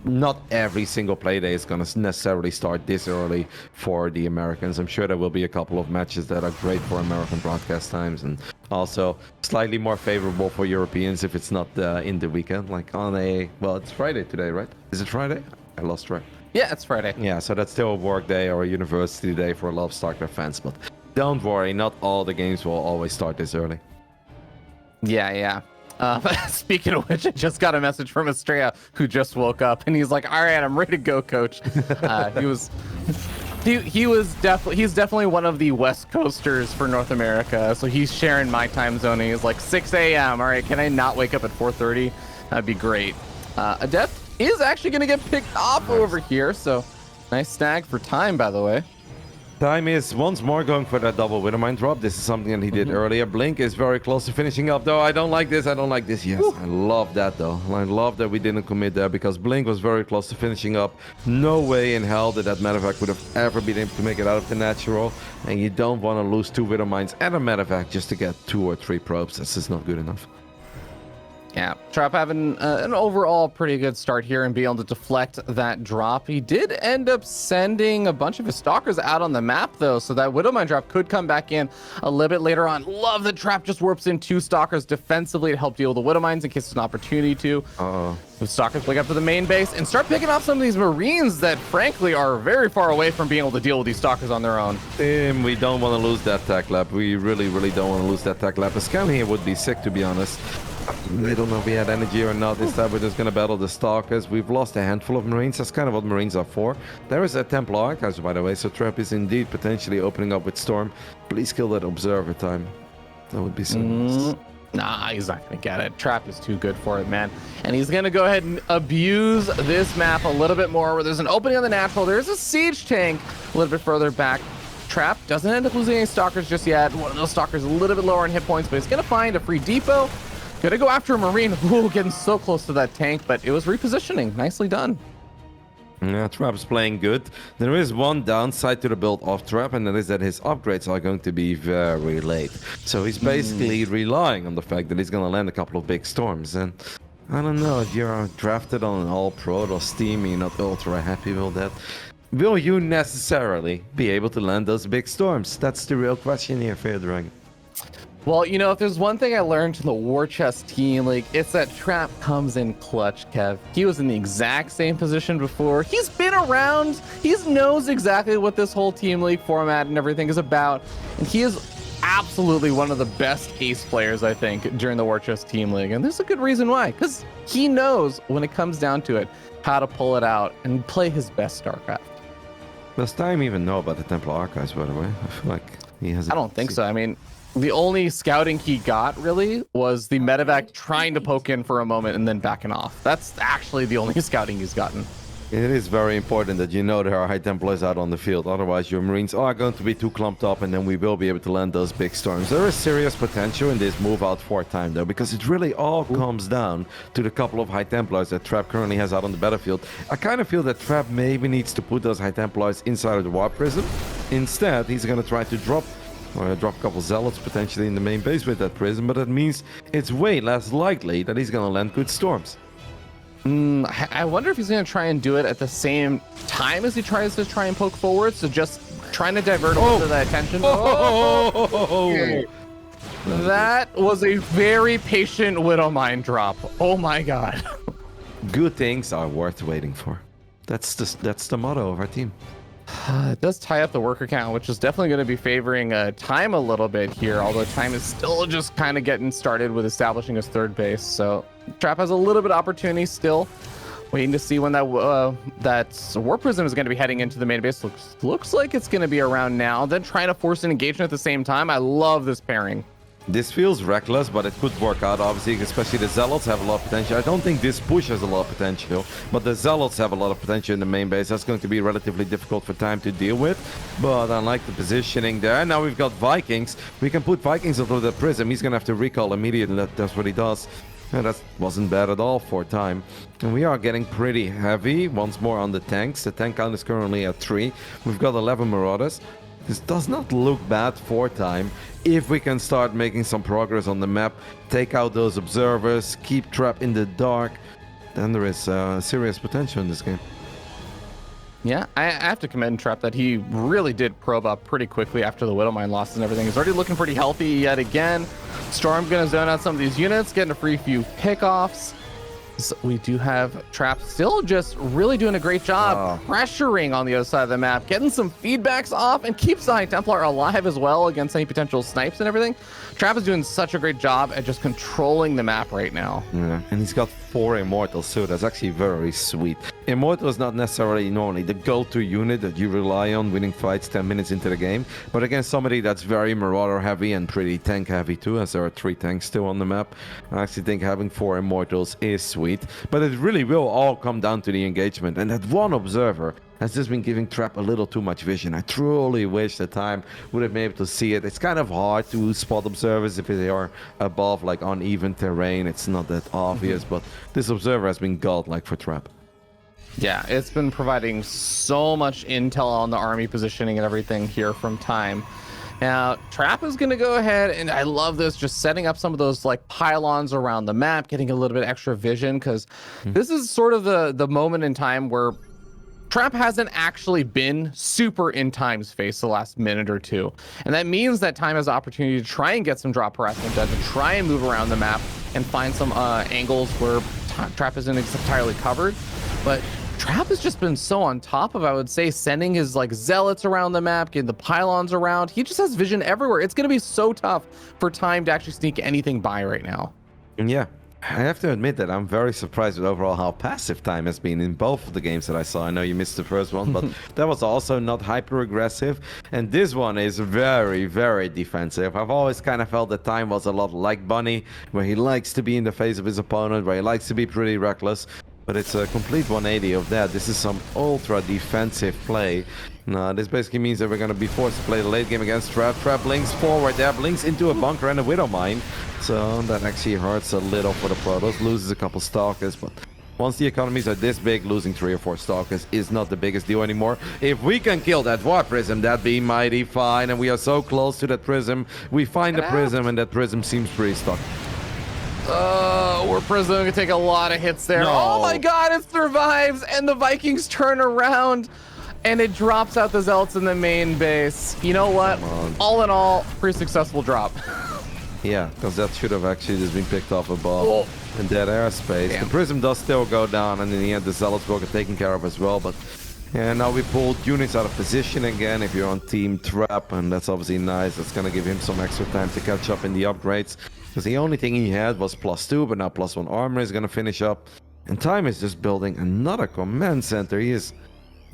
not every single play day is going to necessarily start this early for the Americans. I'm sure there will be a couple of matches that are great for American broadcast times, and also slightly more favorable for Europeans if it's not in the weekend, like on a, well, it's Friday today, right? Is it Friday? I lost track. Yeah, it's Friday. Yeah, so that's still a work day or a university day for a lot of StarCraft fans, but don't worry, not all the games will always start this early. Yeah. Speaking of which, I just got a message from Estrella who just woke up, and he's like, "All right, I'm ready to go, coach." He's definitely one of the West Coasters for North America, so he's sharing my time zone. And he's like 6 a.m. All right, can I not wake up at 4:30? That'd be great. Adept is actually going to get picked off over here, so nice snag for Time, by the way. Time is once more going for that double Widowmine drop. This is something that he did earlier. Blink is very close to finishing up, though. I don't like this. Yes, Woo. I love that, though. I love that we didn't commit there because Blink was very close to finishing up. No way in hell that medevac would have ever been able to make it out of the natural. And you don't want to lose 2 Widowmines and a medevac just to get 2 or 3 probes. This is not good enough. Yeah, Trap having an overall pretty good start here and being able to deflect that drop. He did end up sending a bunch of his stalkers out on the map, though, so that Widowmine drop could come back in a little bit later on. Love that Trap just warps in 2 stalkers defensively to help deal with the Widowmines in case there's an opportunity to. The stalkers pick up to the main base and start picking off some of these Marines that, frankly, are very far away from being able to deal with these stalkers on their own. We don't want to lose that tech lab. We really don't want to lose that tech lab. A scan here would be sick, to be honest. I don't know if we had energy or not. This time we're just going to battle the Stalkers. We've lost a handful of Marines. That's kind of what Marines are for. There is a Templar Archives, by the way, so Trap is indeed potentially opening up with Storm. Please kill that Observer Time. That would be so nice. Nah, he's not going to get it. Trap is too good for it, man. And he's going to go ahead and abuse this map a little bit more, where there's an opening on the natural. There's a siege tank a little bit further back. Trap doesn't end up losing any Stalkers just yet. One of those Stalkers a little bit lower on hit points, but he's going to find a free depot. Gonna go after a Marine. Ooh, getting so close to that tank, but it was repositioning. Nicely done. Yeah, Trap's playing good. There is one downside to the build of Trap, and that is that his upgrades are going to be very late. So he's basically relying on the fact that he's going to land a couple of big storms. And I don't know, if you're drafted on an all-Protoss team, you're not ultra happy with that. Will you necessarily be able to land those big storms? That's the real question here, feardragon. Well, you know, if there's one thing I learned in the War Chest team league, it's that Trap comes in clutch, Kev. He was in the exact same position before. He's been around. He knows exactly what this whole team league format and everything is about. And he is absolutely one of the best ace players, I think, during the War Chest team league. And there's a good reason why, because he knows when it comes down to it, how to pull it out and play his best StarCraft. Does Time even know about the Templar Archives, by the way? I feel like he has. I don't think so. I mean, the only scouting he got, really, was the medevac trying to poke in for a moment and then backing off. That's actually the only scouting he's gotten. It is very important that you know there are High Templars out on the field. Otherwise, your Marines are going to be too clumped up, and then we will be able to land those big storms. There is serious potential in this move out for Time, though, because it really all comes down to the couple of High Templars that Trap currently has out on the battlefield. I kind of feel that Trap maybe needs to put those High Templars inside of the Warp Prism. Instead, he's going to try to drop a couple Zealots potentially in the main base with that Prism, but that means it's way less likely that he's going to land good storms. I wonder if he's going to try and do it at the same time as he tries to try and poke forward, so just trying to divert a little bit of that attention. That was a very patient Widowmine drop. Oh my god. good things are worth waiting for. That's the motto of our team. It does tie up the worker count, which is definitely going to be favoring Time a little bit here, although Time is still just kind of getting started with establishing his third base. So Trap has a little bit of opportunity still. Waiting to see when that War Prism is going to be heading into the main base. Looks like it's going to be around now. Then trying to force an engagement at the same time. I love this pairing. This feels reckless, but it could work out, obviously, especially the Zealots have a lot of potential. I don't think this push has a lot of potential, but the Zealots have a lot of potential in the main base. That's going to be relatively difficult for Time to deal with, but I like the positioning there. Now we've got Vikings. We can put Vikings onto the Prism. He's going to have to recall immediately. That's what he does. And that wasn't bad at all for Time. And we are getting pretty heavy once more on the tanks. The tank count is currently at 3. We've got 11 Marauders. This does not look bad for Time. If we can start making some progress on the map, take out those observers, keep Trap in the dark, then there is serious potential in this game. Yeah, I have to commend Trap that he really did probe up pretty quickly after the Widowmine loss and everything. He's already looking pretty healthy yet again. Storm gonna zone out some of these units, getting a free few pickoffs. So we do have Trap still just really doing a great job pressuring on the other side of the map, getting some feedbacks off, and keeps the High Templar alive as well against any potential snipes and everything. Trap is doing such a great job at just controlling the map right now. Yeah, and he's got 4 Immortals too. That's actually very sweet. Immortal is not necessarily normally the go-to unit that you rely on winning fights 10 minutes into the game, but against somebody that's very Marauder heavy and pretty tank heavy too, as there are 3 tanks still on the map, I actually think having 4 Immortals is sweet. But it really will all come down to the engagement, and that one observer has just been giving Trap a little too much vision. I truly wish that Time would have been able to see it. It's kind of hard to spot observers if they are above like uneven terrain. It's not that obvious, but this observer has been godlike for Trap. Yeah, it's been providing so much intel on the army positioning and everything here from Time. Now, Trap is going to go ahead, and I love this, just setting up some of those like pylons around the map, getting a little bit extra vision, because this is sort of the moment in time where Trap hasn't actually been super in Time's face the last minute or two. And that means that Time has the opportunity to try and get some drop harassment done, to try and move around the map and find some angles where Trap isn't entirely covered. But Trap has just been so on top of, I would say, sending his like zealots around the map, getting the pylons around. He just has vision everywhere. It's going to be so tough for Time to actually sneak anything by right now. Yeah, I have to admit that I'm very surprised with overall how passive Time has been in both of the games that I saw. I know you missed the first one, but that was also not hyper aggressive. And this one is very, very defensive. I've always kind of felt that Time was a lot like Bunny, where he likes to be in the face of his opponent, where he likes to be pretty reckless. But it's a complete 180 of that. This is some ultra defensive play. Now, this basically means that we're going to be forced to play the late game against Trap. Trap blinks forward there, blinks into a bunker and a Widowmine. So that actually hurts a little for the Protoss. Loses a couple Stalkers, but once the economies are this big, losing 3 or 4 Stalkers is not the biggest deal anymore. If we can kill that War Prism, that'd be mighty fine. And we are so close to that Prism. We find the Prism, and that Prism seems pretty stuck. War Prism gonna take a lot of hits there. No. Oh my god, it survives, and the Vikings turn around, and it drops out the Zealots in the main base. You know what? All in all, pretty successful drop. Yeah, because that should have actually just been picked up above in dead airspace. Damn. The Prism does still go down, and in the end, the Zealots will get taken care of as well. But yeah, now we pulled units out of position again if you're on Team Trap, and that's obviously nice. That's going to give him some extra time to catch up in the upgrades. Because the only thing he had was +2, but now +1 armor is going to finish up. And Time is just building another command center. He is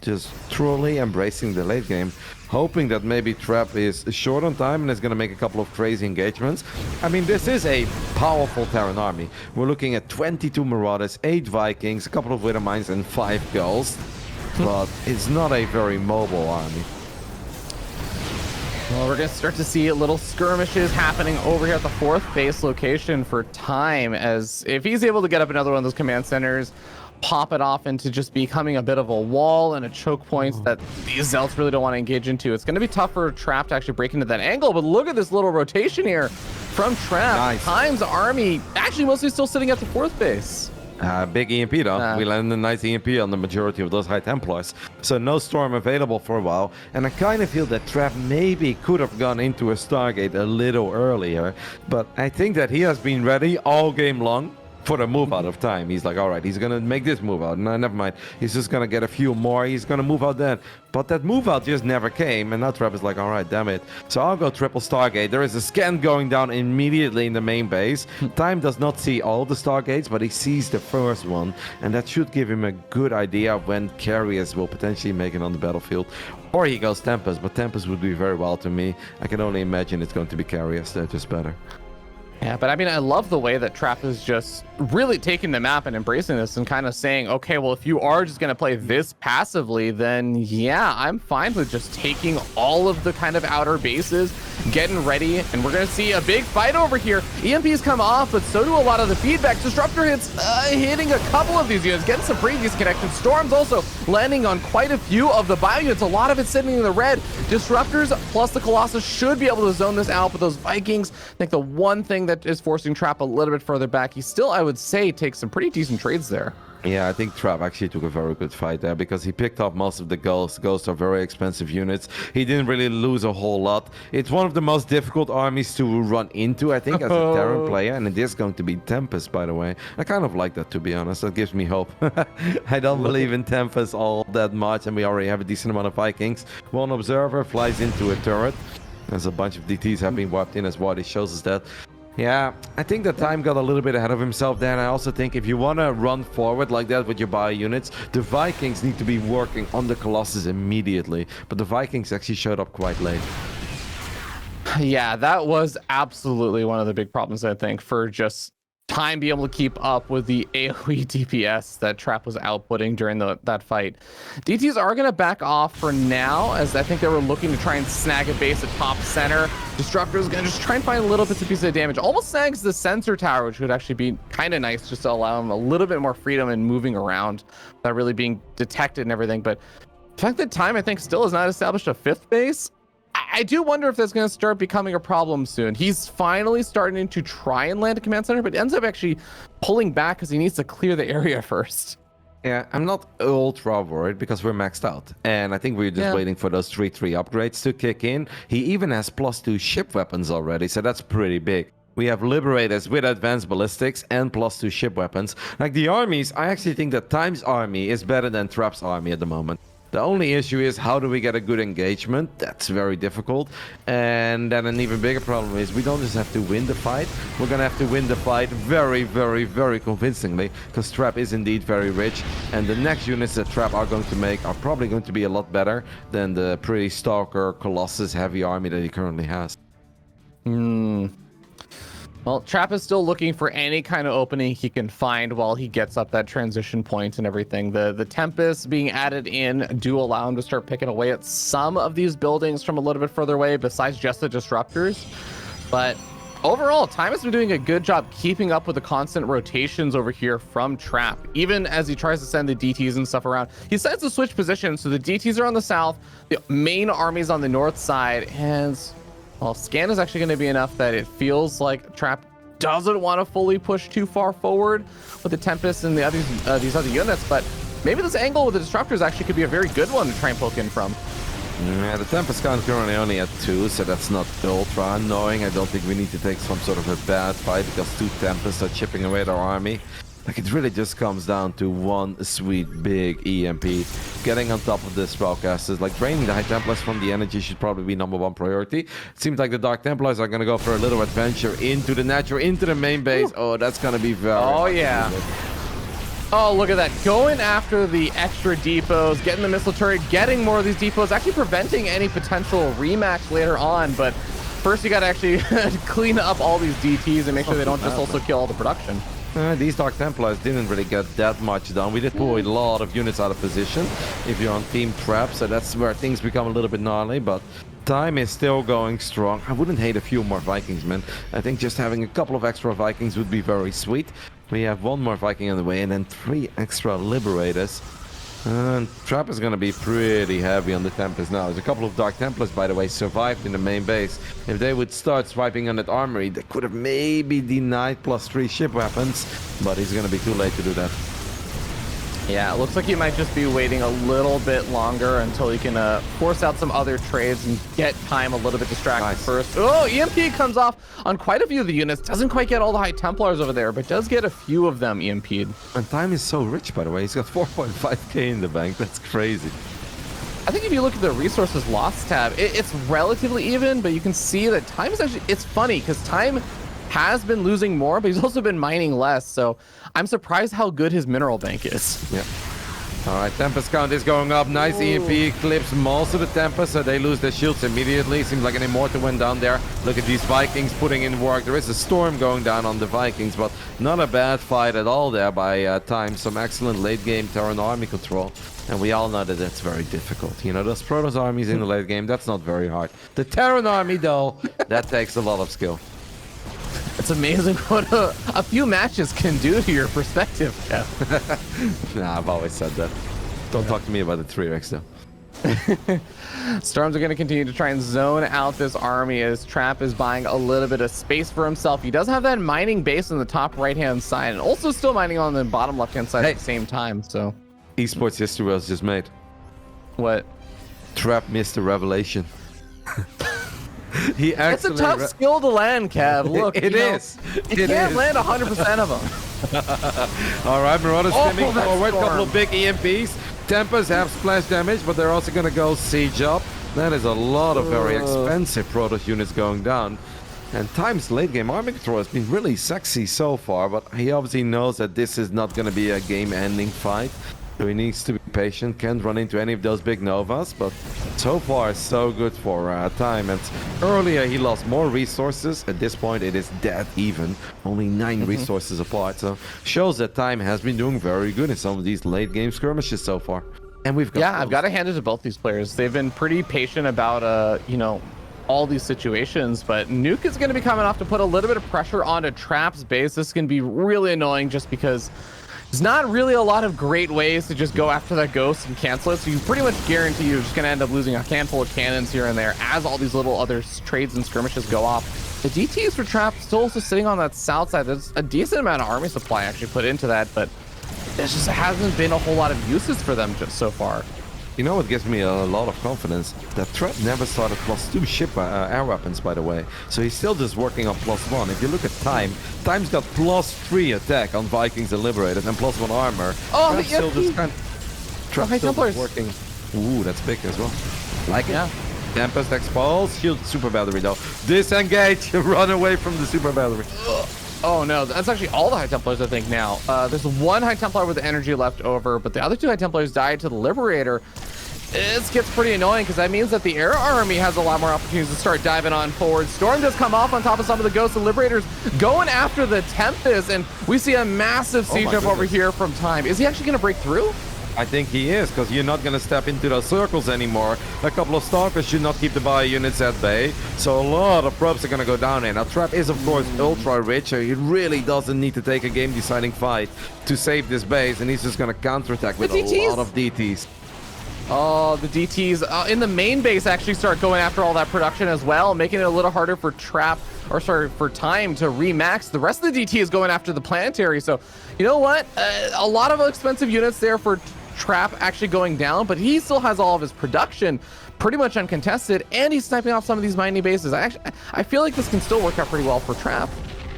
just truly embracing the late game, hoping that maybe Trap is short on time and is going to make a couple of crazy engagements. I mean, this is a powerful Terran army. We're looking at 22 Marauders, 8 Vikings, a couple of Widowmines, and 5 Ghosts. But it's not a very mobile army. Well, we're going to start to see little skirmishes happening over here at the 4th base location for Time, as if he's able to get up another one of those command centers, pop it off into just becoming a bit of a wall and a choke point that these Zealots really don't want to engage into. It's going to be tough for Trap to actually break into that angle, but look at this little rotation here from Trap. Nice. Time's army actually mostly still sitting at the 4th base. Big EMP though. We landed a nice EMP on the majority of those High Templars. So no Storm available for a while. And I kind of feel that Trap maybe could have gone into a Stargate a little earlier. But I think that he has been ready all game long for the move out of time. He's like, all right, he's going to make this move out. No, never mind. He's just going to get a few more. He's going to move out then. But that move out just never came. And now Trap is like, all right, damn it. So I'll go triple Stargate. There is a scan going down immediately in the main base. Time does not see all the Stargates, but he sees the first one. And that should give him a good idea of when carriers will potentially make it on the battlefield. Or he goes Tempest, but Tempest would be very well to me. I can only imagine it's going to be carriers. They're just better. Yeah, but I mean, I love the way that Trap is just really taking the map and embracing this and kind of saying, okay, well, if you are just going to play this passively, then yeah, I'm fine with just taking all of the kind of outer bases, getting ready, and we're going to see a big fight over here. EMPs come off, but so do a lot of the feedback. Disruptor hits hitting a couple of these units, getting some previous connections. Storms also landing on quite a few of the bio units. A lot of it sitting in the red. Disruptors plus the Colossus should be able to zone this out, but those Vikings, I think the one thing that is forcing Trap a little bit further back, he still, I would say, takes some pretty decent trades there. Yeah, I think Trap actually took a very good fight there because he picked up most of the ghosts. Ghosts are very expensive units. He didn't really lose a whole lot. It's one of the most difficult armies to run into, I think, as a Terran player. And it is going to be Tempest, by the way. I kind of like that, to be honest. That gives me hope. I don't believe in Tempest all that much, and we already have a decent amount of Vikings. One observer flies into a turret. There's a bunch of DTs have been wiped in as well. It shows us that. Yeah, I think that Time got a little bit ahead of himself there, and I also think if you want to run forward like that with your bio units, the Vikings need to be working on the Colossus immediately. But the Vikings actually showed up quite late. Yeah, that was absolutely one of the big problems, I think, for just Time being able to keep up with the AoE DPS that Trap was outputting during that fight. DTs are going to back off for now, as I think they were looking to try and snag a base at top center. Disruptor is going to just try and find little bits and pieces of damage. Almost snags the sensor tower, which would actually be kind of nice just to allow him a little bit more freedom in moving around without really being detected and everything. But the fact that Time, I think, still has not established a fifth base, I do wonder if that's going to start becoming a problem soon. He's finally starting to try and land a command center, but ends up actually pulling back because he needs to clear the area first. Yeah, I'm not ultra worried because we're maxed out. And I think we're just waiting for those 3-3 upgrades to kick in. He even has +2 ship weapons already, so that's pretty big. We have Liberators with advanced ballistics and +2 ship weapons. Like the armies, I actually think that Time's army is better than Trap's army at the moment. The only issue is how do we get a good engagement? That's very difficult. And then an even bigger problem is we don't just have to win the fight. We're going to have to win the fight very, very, very convincingly because Trap is indeed very rich. And the next units that Trap are going to make are probably going to be a lot better than the pretty Stalker, Colossus heavy army that he currently has. Well, Trap is still looking for any kind of opening he can find while he gets up that transition point and everything. The Tempest being added in do allow him to start picking away at some of these buildings from a little bit further away besides just the Disruptors. But overall, Time has been doing a good job keeping up with the constant rotations over here from Trap. Even as he tries to send the DTs and stuff around, he decides to switch positions. So the DTs are on the south, the main army's on the north side, and well, scan is actually going to be enough that it feels like Trap doesn't want to fully push too far forward with the Tempest and the others, these other units, but maybe this angle with the Disruptors actually could be a very good one to try and poke in from. Yeah, the Tempest count currently only at 2, so that's not ultra annoying. I don't think we need to take some sort of a bad fight because 2 Tempests are chipping away at our army. Like, it really just comes down to one sweet big EMP. Getting on top of the spellcasters, like draining the High Templars from the energy should probably be #1 priority. It seems like the Dark Templars are going to go for a little adventure into the natural, into the main base. Ooh. Oh, that's going to be very... Oh, yeah. Oh, look at that. Going after the extra depots, getting the missile turret, getting more of these depots, actually preventing any potential rematch later on. But first, you got to actually clean up all these DTs and make sure they don't just also kill all the production. These Dark Templars didn't really get that much done. We did pull a lot of units out of position if you're on Team Trap, so that's where things become a little bit gnarly, but Time is still going strong. I wouldn't hate a few more Vikings, man. I think just having a couple of extra Vikings would be very sweet. We have 1 more Viking on the way and then 3 extra Liberators. Trap is going to be pretty heavy on the Tempest now. There's a couple of Dark Templars, by the way, survived in the main base. If they would start swiping on that armory, they could have maybe denied +3 ship weapons, but it's going to be too late to do that. Yeah, it looks like he might just be waiting a little bit longer until he can force out some other trades and get time a little bit distracted first. Oh, EMP comes off on quite a few of the units. Doesn't quite get all the High Templars over there, but does get a few of them EMP'd. And time is so rich, by the way. He's got 4.5k in the bank. That's crazy. I think if you look at the resources lost tab, it's relatively even, but you can see that time is actually, it's funny because time has been losing more, but he's also been mining less. So I'm surprised how good his mineral bank is. Yeah. All right, Tempest count is going up. Nice EMP clips most of the Tempest, so they lose their shields immediately. Seems like an Immortal went down there. Look at these Vikings putting in work. There is a storm going down on the Vikings, but not a bad fight at all there by time. Some excellent late game Terran army control. And we all know that that's very difficult. You know, those Protoss armies in the late game, that's not very hard. The Terran army, though, that takes a lot of skill. It's amazing what a few matches can do to your perspective, Kev. Nah, I've always said that. Don't talk to me about the 3x, though. Storms are going to continue to try and zone out this army as Trap is buying a little bit of space for himself. He does have that mining base on the top right-hand side and also still mining on the bottom left-hand side at the same time, so... Esports history was just made. What? Trap missed a revelation. He It's a tough skill to land, Kev. Look, it is. You can't land 100% of them. All right, Marauder's stimming that forward. storm. Couple of big EMPs. Tempers have splash damage, but they're also going to go siege up. That is a lot of very expensive Protoss units going down. And Time's late game army control has been really sexy so far, but he obviously knows that this is not going to be a game-ending fight. So he needs to be patient, can't run into any of those big Novas, but so far so good for Time. And earlier he lost more resources. At this point it is dead even, only 9 resources apart. So shows that Time has been doing very good in some of these late game skirmishes so far. And we've got I've got to hand it to both these players. They've been pretty patient about you know, all these situations, but Nuke is going to be coming off to put a little bit of pressure onto Trap's base. This is going to be really annoying just because there's not really a lot of great ways to just go after that ghost and cancel it, so you pretty much guarantee you're just going to end up losing a handful of cannons here and there as all these little other trades and skirmishes go off. The DTs for Trap still also sitting on that south side. There's a decent amount of army supply actually put into that, but there just hasn't been a whole lot of uses for them just so far. You know what gives me a lot of confidence? That Trap never started +2 ship air weapons, by the way. So he's still just working on +1. If you look at Time, Time's got +3 attack on Vikings and Liberated and +1 armor. Oh, Trap's still just Trap's still Templars. just working. Ooh, that's big as well. Like it. Yeah. Tempest expulse, shield super battery though. Disengage, run away from the super battery. Oh no, that's actually all the High Templars I think now. There's one High Templar with energy left over, but the other 2 High Templars died to the Liberator. This gets pretty annoying because that means that the air army has a lot more opportunities to start diving on forward. Storm does come off on top of some of the Ghosts and Liberators going after the Tempest, and we see a massive siege up over here from Time. Is he actually going to break through? I think he is, because you're not going to step into those circles anymore. A couple of Stalkers should not keep the bio units at bay, so a lot of probes are going to go down here. Now, Trap is, of course, ultra-rich, so he really doesn't need to take a game-deciding fight to save this base, and he's just going to counterattack with a lot of DTs. Oh, the DTs in the main base actually start going after all that production as well, making it a little harder for for Time to remax. The rest of the DT is going after the planetary, so you know what? A lot of expensive units there for Trap actually going down, but he still has all of his production pretty much uncontested, and he's sniping off some of these mining bases. I feel like this can still work out pretty well for Trap.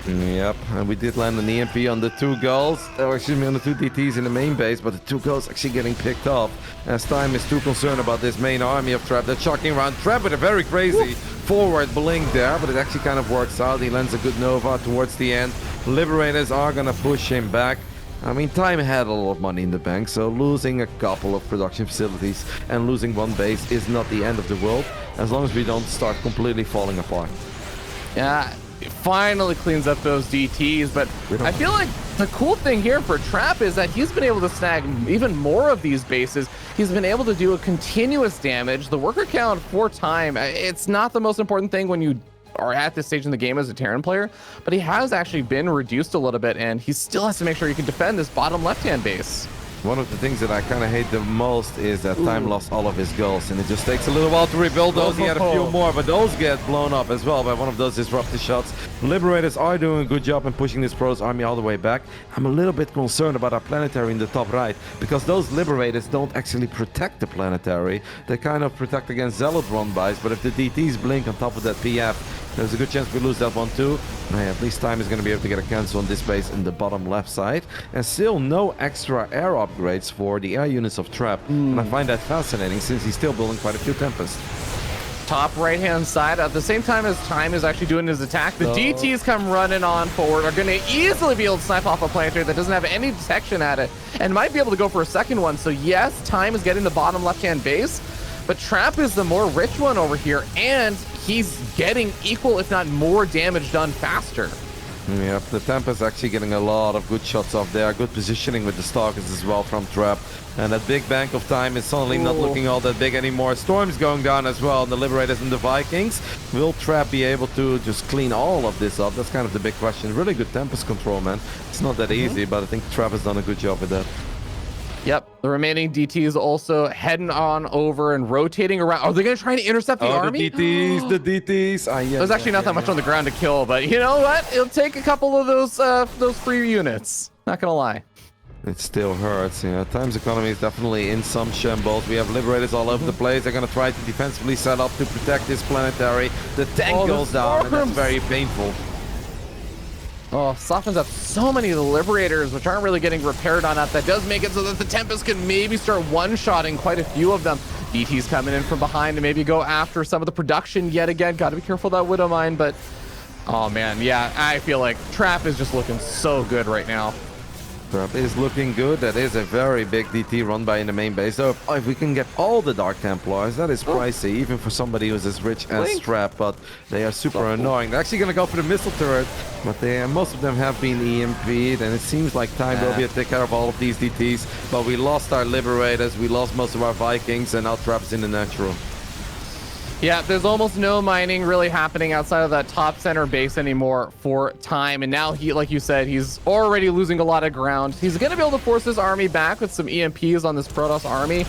Yep, and we did land an EMP on the 2 goals, or excuse me, on the 2 DTs in the main base, but the 2 goals actually getting picked off as Time is too concerned about this main army of Trap. They're chucking around Trap with a very crazy forward blink there, but it actually kind of works out. He lands a good Nova towards the end. Liberators are gonna push him back. I mean, Time had a lot of money in the bank, so losing a couple of production facilities and losing 1 base is not the end of the world, as long as we don't start completely falling apart. Yeah, it finally cleans up those DTs, but I feel like the cool thing here for Trap is that he's been able to snag even more of these bases. He's been able to do a continuous damage. The worker count for Time, it's not the most important thing when you are at this stage in the game as a Terran player, but he has actually been reduced a little bit, and he still has to make sure he can defend this bottom left-hand base. One of the things that I kind of hate the most is that Time lost all of his goals, and it just takes a little while to rebuild those. He had a few more, but those get blown up as well by one of those disruptive shots. Liberators are doing a good job in pushing this Protoss army all the way back. I'm a little bit concerned about our planetary in the top right, because those Liberators don't actually protect the planetary. They kind of protect against Zealot run-bys, but if the DTs blink on top of that PF, there's a good chance we lose that one too. At least Time is going to be able to get a cancel on this base in the bottom left side. And still no extra air upgrades for the air units of Trap. And I find that fascinating since he's still building quite a few Tempests. Top right-hand side, at the same time as Time is actually doing his attack, the DTs come running on forward, are going to easily be able to snipe off a planetary that doesn't have any detection at it, and might be able to go for a second one. So yes, Time is getting the bottom left-hand base, but Trap is the more rich one over here, and he's getting equal, if not more, damage done faster. Yep, the Tempest actually getting a lot of good shots off there. Good positioning with the Stalkers as well from Trap. And that big bank of Time is suddenly not looking all that big anymore. Storm's going down as well, and the Liberators and the Vikings. Will Trap be able to just clean all of this up? That's kind of the big question. Really good Tempest control, man. It's not that easy, but I think Trap has done a good job with that. Yep, the remaining DTs also heading on over and rotating around. Are they going to try to intercept the army? The DTs. There's actually not that much on the ground to kill, but you know what? It'll take a couple of those free units. Not going to lie. It still hurts. Yeah, Time's economy is definitely in some shambles. We have Liberators all over the place. They're going to try to defensively set up to protect this planetary. The tank goes down, and that's very painful. Oh, softens up so many of the Liberators, which aren't really getting repaired on that. That does make it so that the Tempest can maybe start one-shotting quite a few of them. DT's coming in from behind to maybe go after some of the production yet again. Got to be careful of that Widow Mine, but... oh, man, yeah, I feel like Trap is just looking so good right now. Trap is looking good. That is a very big DT run by in the main base. So if we can get all the Dark Templars, that is pricey, even for somebody who's as rich as Trap, but they are super annoying. They're actually going to go for the missile turret, but most of them have been EMP'd, and it seems like Time will be able to take care of all of these DTs, but we lost our Liberators, we lost most of our Vikings, and now Trap's in the natural. Yeah, there's almost no mining really happening outside of that top center base anymore for Time. And now he, like you said, he's already losing a lot of ground. He's going to be able to force his army back with some EMPs on this Protoss army.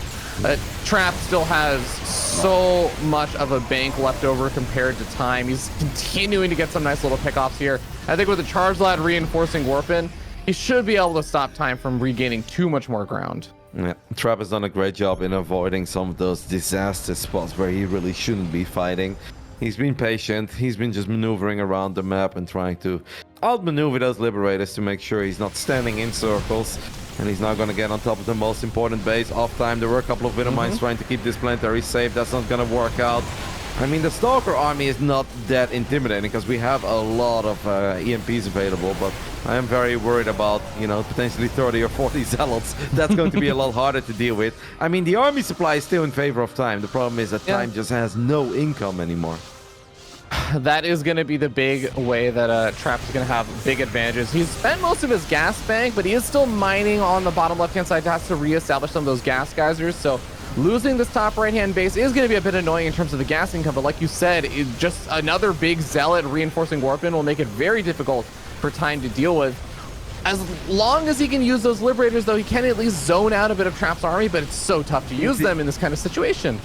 Trap still has so much of a bank left over compared to Time. He's continuing to get some nice little pickoffs here. I think with the Charge Lad reinforcing Warpin, he should be able to stop Time from regaining too much more ground. Yeah, Trap has done a great job in avoiding some of those disaster spots where he really shouldn't be fighting. He's been patient. He's been just maneuvering around the map and trying to outmaneuver those Liberators to make sure he's not standing in circles. And he's now going to get on top of the most important base. Off time, there were a couple of Widow Mines trying to keep this planetary safe. That's not going to work out. I mean, the Stalker army is not that intimidating because we have a lot of EMPs available, but I am very worried about, you know, potentially 30 or 40 Zealots. That's going to be a lot harder to deal with. I mean, the army supply is still in favor of Time. The problem is that Time just has no income anymore. That is going to be the big way that Trap is going to have big advantages. He's spent most of his gas bank, but he is still mining on the bottom left-hand side. He has to reestablish some of those gas geysers, so losing this top right-hand base is going to be a bit annoying in terms of the gas income, but like you said, just another big Zealot reinforcing Warpin will make it very difficult for Time to deal with. As long as he can use those Liberators, though, he can at least zone out a bit of Trap's army, but it's so tough to use them in this kind of situation.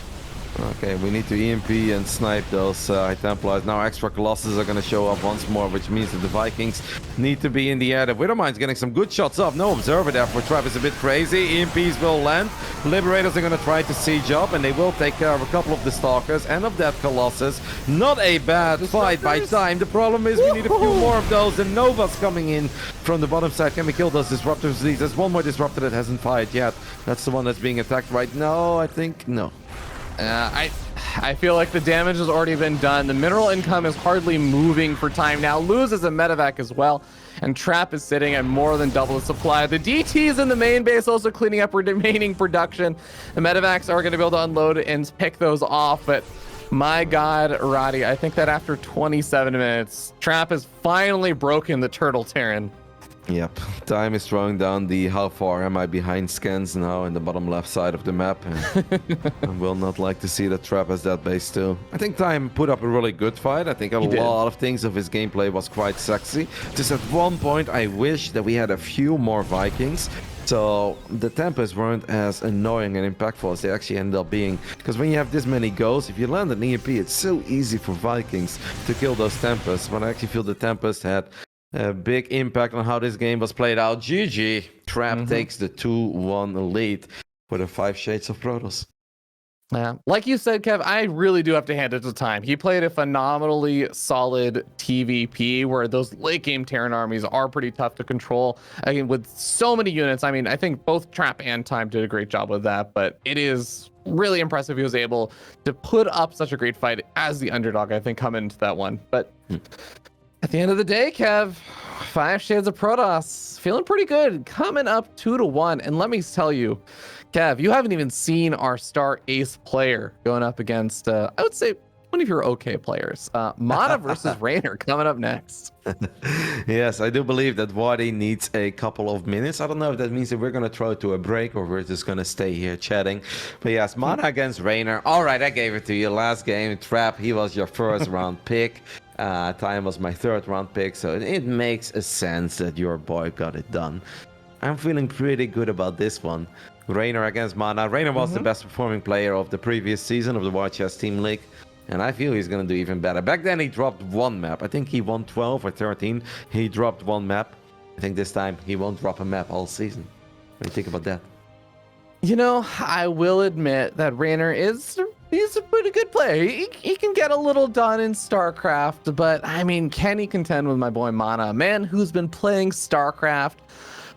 Okay, we need to EMP and snipe those High Templars. Now extra Colossus are going to show up once more, which means that the Vikings need to be in the air. The Widow Mine's getting some good shots off. No observer there for Trap is a bit crazy. EMPs will land. Liberators are going to try to siege up, and they will take care of a couple of the Stalkers and of that Colossus. Not a bad fight by Time. The problem is we need a few more of those, and Nova's coming in from the bottom side. Can we kill those Disruptors? There's one more Disruptor that hasn't fired yet. That's the one that's being attacked right now, I think. No. I feel like the damage has already been done. The mineral income is hardly moving for Time now. Loses a medevac as well, and Trap is sitting at more than double the supply. The DTs in the main base also cleaning up remaining production. The medevacs are going to be able to unload and pick those off, but my God, Roddy, I think that after 27 minutes, Trap has finally broken the Turtle Terran. Yep, Time is throwing down the how far am I behind scans now in the bottom left side of the map. And I will not like to see that Trap as that base too. I think Time put up a really good fight. I think a lot of things of his gameplay was quite sexy. Just at one point I wish that we had a few more Vikings. So the Tempests weren't as annoying and impactful as they actually ended up being. Because when you have this many goals, if you land an EMP, it's so easy for Vikings to kill those Tempests. But I actually feel the Tempest had a big impact on how this game was played out. GG. Trap takes the 2-1 lead for the 5 Shades of Protoss. Yeah, like you said, Kev, I really do have to hand it to Time. He played a phenomenally solid TVP where those late game Terran armies are pretty tough to control. Again, with so many units, I mean, I think both Trap and Time did a great job with that, but it is really impressive he was able to put up such a great fight as the underdog, I think, coming into that one. But at the end of the day, Kev, 5 Shades of Protoss, feeling pretty good, coming up 2-1. And let me tell you, Kev, you haven't even seen our star ace player going up against, I would say, one of your okay players. Mana versus Raynor coming up next. Yes, I do believe that Wardy needs a couple of minutes. I don't know if that means that we're going to throw it to a break or we're just going to stay here chatting. But yes, Mana against Raynor. All right, I gave it to you last game. Trap, he was your first round pick. Time was my 3rd round pick. So it makes a sense that your boy got it done. I'm feeling pretty good about this one. Raynor against Mana. Raynor was the best performing player of the previous season of the War Chess Team League. And I feel he's going to do even better. Back then, he dropped 1 map. I think he won 12 or 13. He dropped 1 map. I think this time he won't drop a map all season. What do you think about that? You know, I will admit that Raynor he's a pretty good player. He can get a little done in StarCraft, but I mean, can he contend with my boy Mana? A man who's been playing StarCraft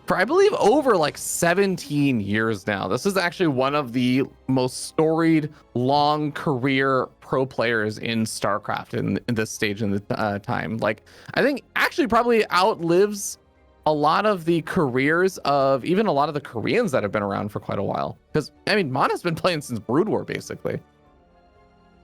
for, I believe, over like 17 years now. This is actually one of the most storied, long career pro players in StarCraft in this stage in the time. Like, I think actually probably outlives a lot of the careers of even a lot of the Koreans that have been around for quite a while. Because, I mean, Mana's been playing since Brood War, basically.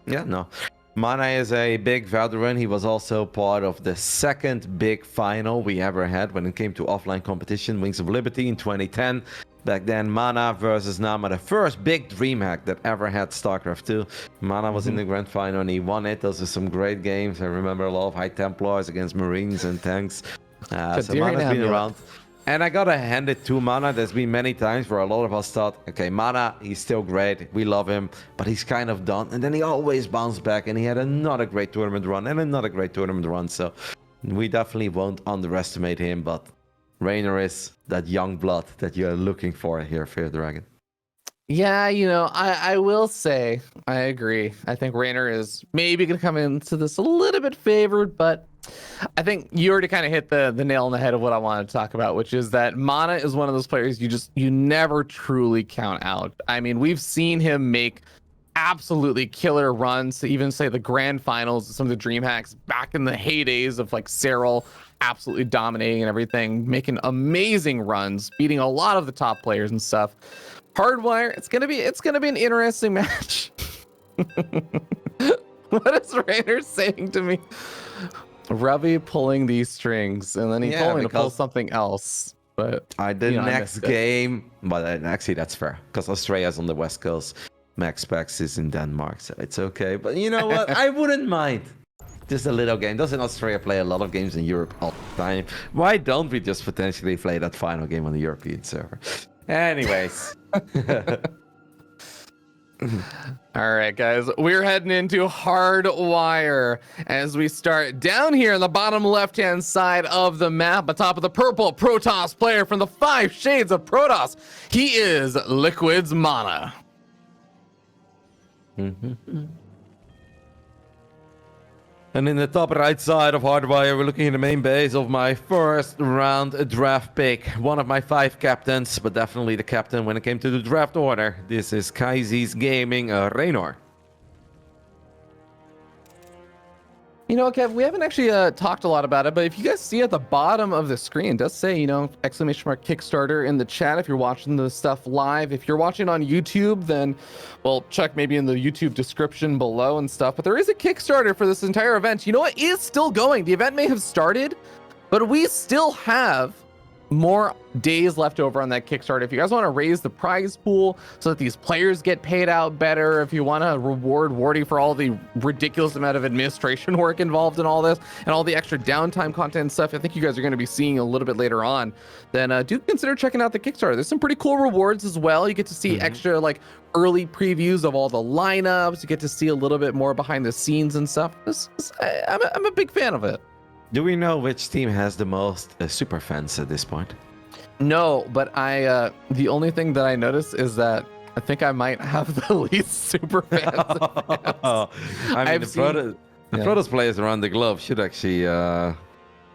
Yeah, no. Mana is a big veteran. He was also part of the 2nd big final we ever had when it came to offline competition, Wings of Liberty in 2010. Back then, Mana versus Nama, the first big DreamHack that ever had StarCraft 2. Mana was in the grand final and he won it. Those are some great games. I remember a lot of High Templars against Marines and tanks. So Mana's been around. And I gotta hand it to Mana. There's been many times where a lot of us thought, okay, Mana, he's still great. We love him, but he's kind of done. And then he always bounced back and he had another great tournament run and another great tournament run. So we definitely won't underestimate him, but Raynor is that young blood that you're looking for here, feardragon. Yeah, you know, I will say, I agree. I think Raynor is maybe going to come into this a little bit favored, but I think you already kind of hit the nail on the head of what I wanted to talk about, which is that Mana is one of those players you never truly count out. I mean, we've seen him make absolutely killer runs to even say the grand finals, some of the DreamHacks back in the heydays of like Cyril absolutely dominating and everything, making amazing runs, beating a lot of the top players and stuff. Hardwire, it's gonna be an interesting match. What is Raynor saying to me? Rubby pulling these strings, and then he told me to pull something else. But the next game, but actually that's fair because Australia's on the West Coast. Max Specs is in Denmark, so it's okay. But you know what? I wouldn't mind. Just a little game. Doesn't Australia play a lot of games in Europe all the time? Why don't we just potentially play that final game on the European server? Anyways. All right, guys, we're heading into Hardwire as we start down here in the bottom left-hand side of the map, atop of the purple Protoss player from the 5 Shades of Protoss. He is Liquid's Mana. And in the top right side of Hardwire, we're looking at the main base of my first round draft pick. One of my 5 captains, but definitely the captain when it came to the draft order. This is Kaiser's Gaming Raynor. You know, Kev, we haven't actually talked a lot about it, but if you guys see at the bottom of the screen, it does say, you know, ! Kickstarter in the chat if you're watching the stuff live. If you're watching on YouTube, then, well, check maybe in the YouTube description below and stuff. But there is a Kickstarter for this entire event. You know what? It is still going. The event may have started, but we still have more days left over on that Kickstarter. If you guys want to raise the prize pool so that these players get paid out better, if you want to reward Wardy for all the ridiculous amount of administration work involved in all this and all the extra downtime content and stuff, I think you guys are going to be seeing a little bit later on, then do consider checking out the Kickstarter. There's some pretty cool rewards as well. You get to see extra like early previews of all the lineups. You get to see a little bit more behind the scenes and stuff. I'm a big fan of it. Do we know which team has the most super fans at this point? No, but the only thing that I noticed is that I think I might have the least super fans. I mean, the Protoss players around the globe should actually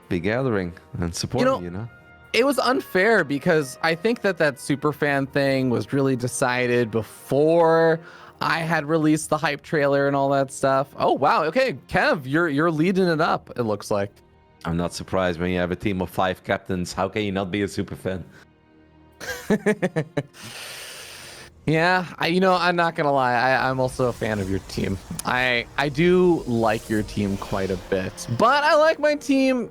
be gathering and supporting, you know? It was unfair because I think that super fan thing was really decided before I had released the hype trailer and all that stuff. Oh wow, okay, Kev, you're leading it up, it looks like. I'm not surprised when you have a team of 5 captains. How can you not be a super fan? Yeah, I'm not gonna lie. I'm also a fan of your team. I do like your team quite a bit, but I like my team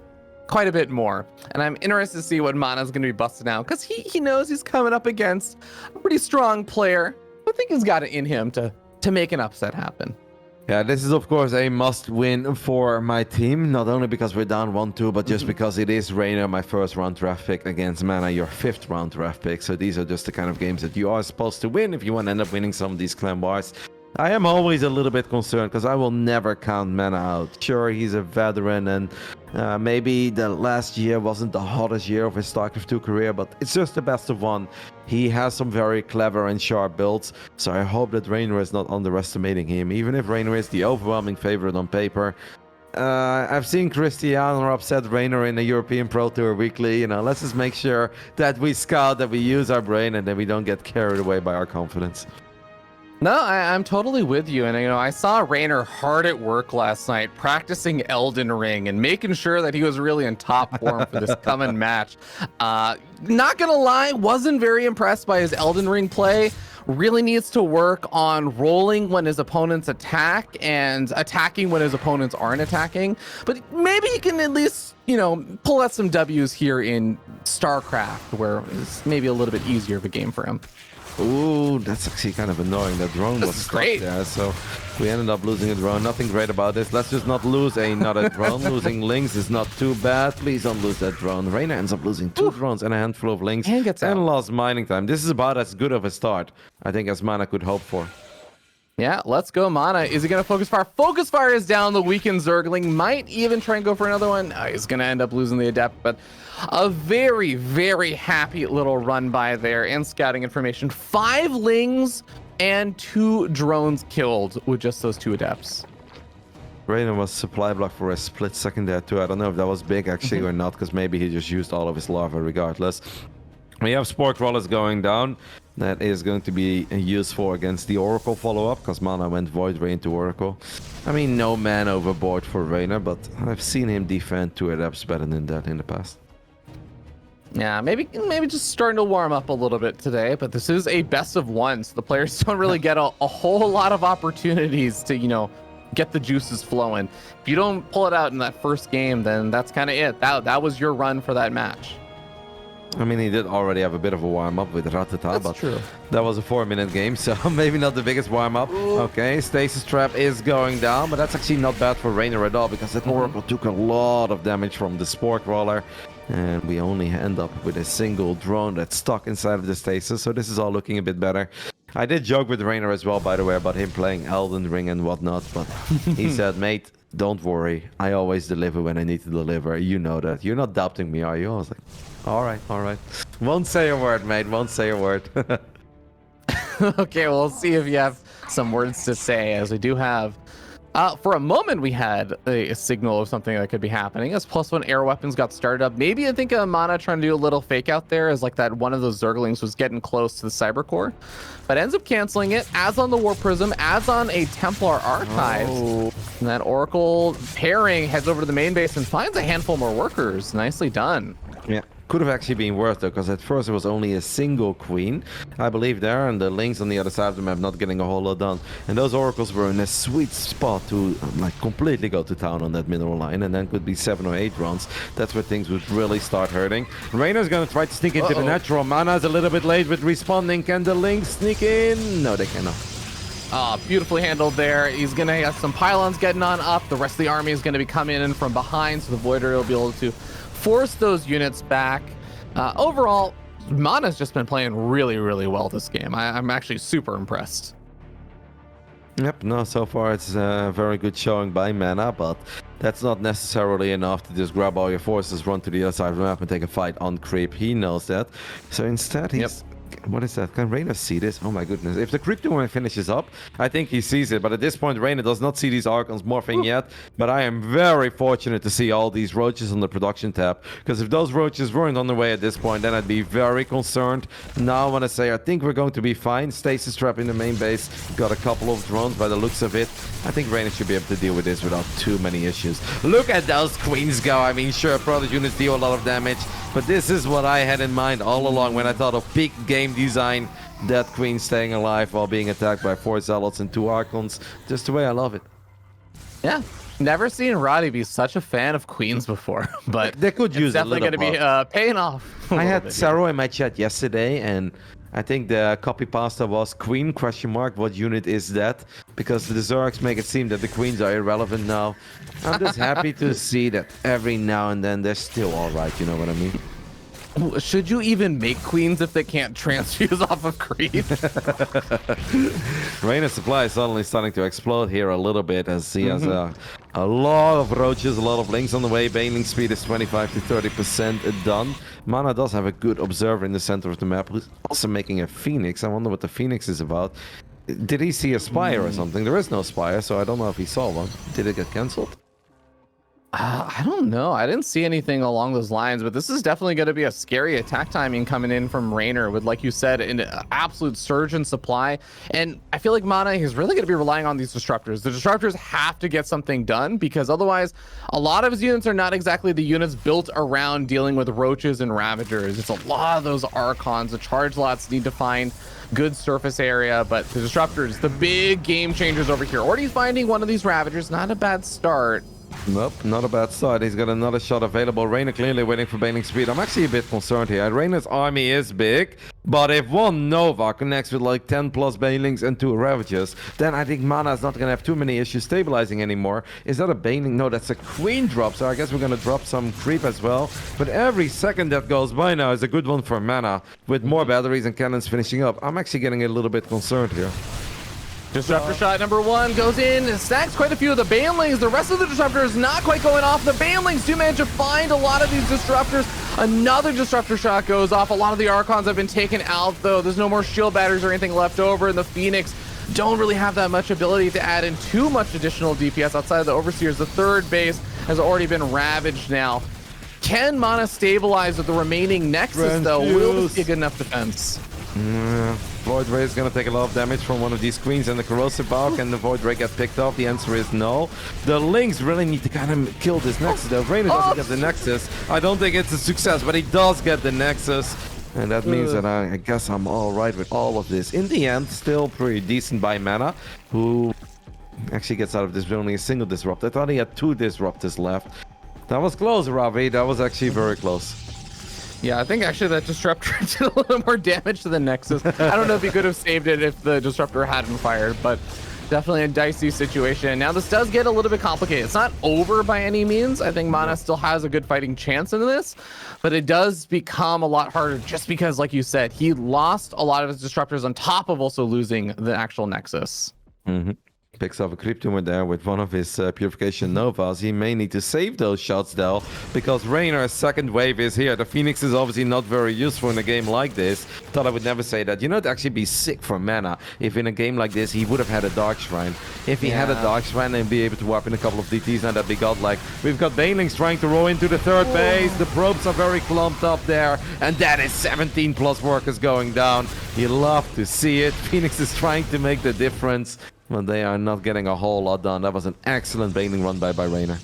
quite a bit more. And I'm interested to see what Mana's gonna be busting out because he knows he's coming up against a pretty strong player. I think he's got it in him to make an upset happen. Yeah, this is of course a must-win for my team, not only because we're down 1-2, but just because it is Reina, my first round draft pick, against Mana, your 5th round draft pick. So these are just the kind of games that you are supposed to win if you want to end up winning some of these clan wars. I am always a little bit concerned because I will never count Mana out. Sure, he's a veteran and maybe the last year wasn't the hottest year of his StarCraft 2 career, but it's just the best of one. He has some very clever and sharp builds, so I hope that Reiner is not underestimating him, even if Reiner is the overwhelming favorite on paper. I've seen Cristiano upset Reiner in the European Pro Tour weekly. Let's just make sure that we scout, that we use our brain, and that we don't get carried away by our confidence. No, I'm totally with you. And, I saw Raynor hard at work last night, practicing Elden Ring and making sure that he was really in top form for this coming match. Not gonna lie, wasn't very impressed by his Elden Ring play. Really needs to work on rolling when his opponents attack and attacking when his opponents aren't attacking. But maybe he can at least, pull out some W's here in StarCraft, where it's maybe a little bit easier of a game for him. Ooh, that's actually kind of annoying. That drone was stuck there, so we ended up losing a drone. Nothing great about this. Let's just not lose another drone. Losing links is not too bad. Please don't lose that drone. Reina ends up losing 2 drones and a handful of links and lost mining time. This is about as good of a start, I think, as Mana could hope for. Yeah, let's go, Mana. Is he going to focus fire? Focus fire is down. The weakened Zergling might even try and go for another one. He's going to end up losing the Adept, but a very, very happy little run by there and scouting information. 5 lings and 2 drones killed with just those 2 Adepts. Reina was supply block for a split second there too. I don't know if that was big actually or not, because maybe he just used all of his lava regardless. We have Spore Crawlers going down. That is going to be useful against the Oracle follow-up, because Mana went Void Ray into Oracle. I mean, no man overboard for Reina, but I've seen him defend 2 Adepts better than that in the past. Yeah, maybe just starting to warm up a little bit today, but this is a best of 1, so the players don't really get a whole lot of opportunities to, get the juices flowing. If you don't pull it out in that first game, then that's kind of it. That was your run for that match. I mean, he did already have a bit of a warm-up with RotterdaM, but true. That was a 4-minute game, so maybe not the biggest warm-up. Okay, Stasis Trap is going down, but that's actually not bad for Reiner at all, because that Oracle took a lot of damage from the Spore Crawler, and we only end up with a single drone that's stuck inside of the Stasis, so this is all looking a bit better. I did joke with Reiner as well, by the way, about him playing Elden Ring and whatnot, but he said, mate, don't worry, I always deliver when I need to deliver. You know that. You're not doubting me, are you? I was like, all right. Won't say a word, mate. Won't say a word. Okay, well, we'll see if you have some words to say, as we do have. For a moment, we had a signal of something that could be happening as +1 air weapons got started up. Maybe I think Mana trying to do a little fake out there, as like that one of those Zerglings was getting close to the Cyber Core, but ends up canceling it. Adds on the War Prism, adds on a Templar Archives. And that Oracle pairing heads over to the main base and finds a handful more workers. Nicely done. Yeah. could have actually been worth though, because at first it was only a single queen, I believe there, and the links on the other side of the map not getting a whole lot done. And those oracles were in a sweet spot to like completely go to town on that middle line, and then could be 7 or 8 rounds. That's where things would really start hurting. Reyna's gonna try to sneak into the natural. Mana's a little bit late with responding. Can the links sneak in? No, they cannot. Beautifully handled there. He's going to have some pylons getting on up. The rest of the army is going to be coming in from behind, so the Voider will be able to force those units back. Overall, Mana's just been playing really, really well this game. I'm actually super impressed. Yep, no, so far it's a very good showing by Mana, but that's not necessarily enough to just grab all your forces, run to the other side of the map and take a fight on creep. He knows that. So instead he's... What is that? Can Reyna see this? Oh my goodness. If the creep domain finishes up, I think he sees it. But at this point, Reyna does not see these Archons morphing yet. But I am very fortunate to see all these roaches on the production tab. Because if those roaches weren't on the way at this point, then I'd be very concerned. Now I want to say I think we're going to be fine. Stasis trap in the main base. Got a couple of drones by the looks of it. I think Reyna should be able to deal with this without too many issues. Look at those queens go. I mean, sure, Protoss units deal a lot of damage. But this is what I had in mind all along when I thought of peak game design. That queen staying alive while being attacked by 4 zealots and 2 archons. Just the way I love it. Yeah. Never seen Roddy be such a fan of queens before, but they could use definitely going to be paying off. I had Saro in my chat yesterday, and I think the copy pasta was queen ? What unit is that? Because the Zergs make it seem that the queens are irrelevant now. I'm just happy to see that every now and then they're still all right. You know what I mean? Should you even make queens if they can't transfuse off of creep? Reyna's supply is suddenly starting to explode here a little bit as he has a lot of roaches, a lot of links on the way. Baneling speed is 25 to 30% done. Mana does have a good observer in the center of the map who's also making a Phoenix. I wonder what the Phoenix is about. Did he see a Spire or something? There is no Spire, so I don't know if he saw one. Did it get cancelled? I don't know. I didn't see anything along those lines, but this is definitely going to be a scary attack timing coming in from Raynor with, like you said, an absolute surge in supply. And I feel like Mana is really going to be relying on these disruptors. The disruptors have to get something done because otherwise a lot of his units are not exactly the units built around dealing with roaches and ravagers. It's a lot of those archons. The charge lots need to find good surface area, but the disruptors, the big game changers over here. Already finding one of these ravagers, not a bad start. Nope, not a bad start. He's got another shot available. Raynor clearly waiting for Baneling speed. I'm actually a bit concerned here. Raynor's army is big, but if one Nova connects with like 10 plus Banelings and 2 Ravagers, then I think Mana is not going to have too many issues stabilizing anymore. Is that a Baneling? No, that's a Queen drop, so I guess we're going to drop some creep as well. But every second that goes by now is a good one for Mana, with more batteries and cannons finishing up. I'm actually getting a little bit concerned here. Disruptor shot number 1 goes in and stacks quite a few of the Banelings. The rest of the disruptors not quite going off. The Banelings do manage to find a lot of these disruptors. Another disruptor shot goes off. A lot of the Archons have been taken out though. There's no more shield batteries or anything left over, and the Phoenix don't really have that much ability to add in too much additional DPS outside of the Overseers. The third base has already been ravaged now. Can Mana stabilize with the remaining Nexus though? Will this be a good enough defense? Void Ray is going to take a lot of damage from one of these queens and the corrosive bulk, and the Void Ray get picked off. The answer is no. The Lynx really need to kind of kill this Nexus though. If Raynor doesn't get the Nexus, I don't think it's a success, but he does get the Nexus. And that means that I guess I'm all right with all of this. In the end, still pretty decent by Mana, who actually gets out of this with only a single disrupt. I thought he had 2 disruptors left. That was close, Ravi. That was actually very close. Yeah, I think actually that Disruptor did a little more damage to the Nexus. I don't know if he could have saved it if the Disruptor hadn't fired, but definitely a dicey situation. Now this does get a little bit complicated. It's not over by any means. I think Mana still has a good fighting chance in this, but it does become a lot harder just because, like you said, he lost a lot of his Disruptors on top of also losing the actual Nexus. Picks up a creep tumor there with one of his Purification Novas. He may need to save those shots though, because Raynor's second wave is here. The Phoenix is obviously not very useful in a game like this. Thought I would never say that. You know, it'd actually be sick for Mana if in a game like this he would have had a Dark Shrine. If he had a Dark Shrine and be able to warp in a couple of DTs, now that'd be godlike. We've got Banelings trying to roll into the third base. The probes are very clumped up there, and that is 17 plus workers going down. You love to see it. Phoenix is trying to make the difference, but they are not getting a whole lot done. That was an excellent Baneling run by Raynor.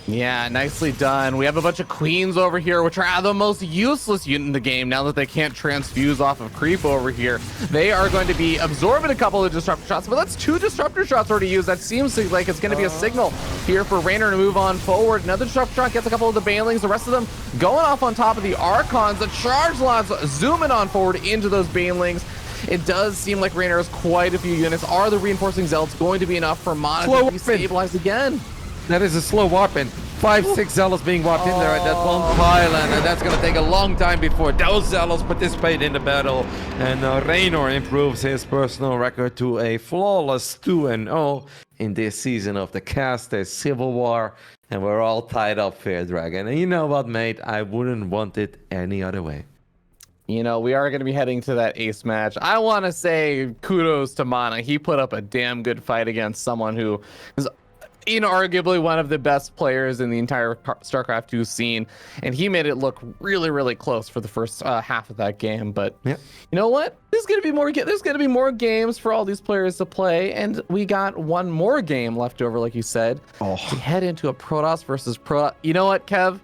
Yeah, nicely done. We have a bunch of queens over here, which are the most useless unit in the game now that they can't transfuse off of creep over here. They are going to be absorbing a couple of disruptor shots, but that's 2 disruptor shots already used. That seems like it's going to be a signal here for Raynor to move on forward. Another disruptor shot gets a couple of the banelings. The rest of them going off on top of the Archons. The charge lots zooming on forward into those banelings. It does seem like Raynor has quite a few units. Are the reinforcing zealots going to be enough for Mana to be stabilized again? That is a slow warping. 5-6 zealots being warped in there at that one pylon, and that's going to take a long time before those zealots participate in the battle. And Raynor improves his personal record to a flawless 2-0 in this season of the Caster Civil War. And we're all tied up, feardragon. And you know what, mate? I wouldn't want it any other way. You know, we are going to be heading to that ace match. I want to say kudos to Mana. He put up a damn good fight against someone who is inarguably one of the best players in the entire StarCraft 2 scene, and he made it look really, really close for the first half of that game. But you know what? There's going to be more. There's going to be more games for all these players to play, and we got one more game left over, like you said. To head into a Protoss versus Protoss. You know what, Kev?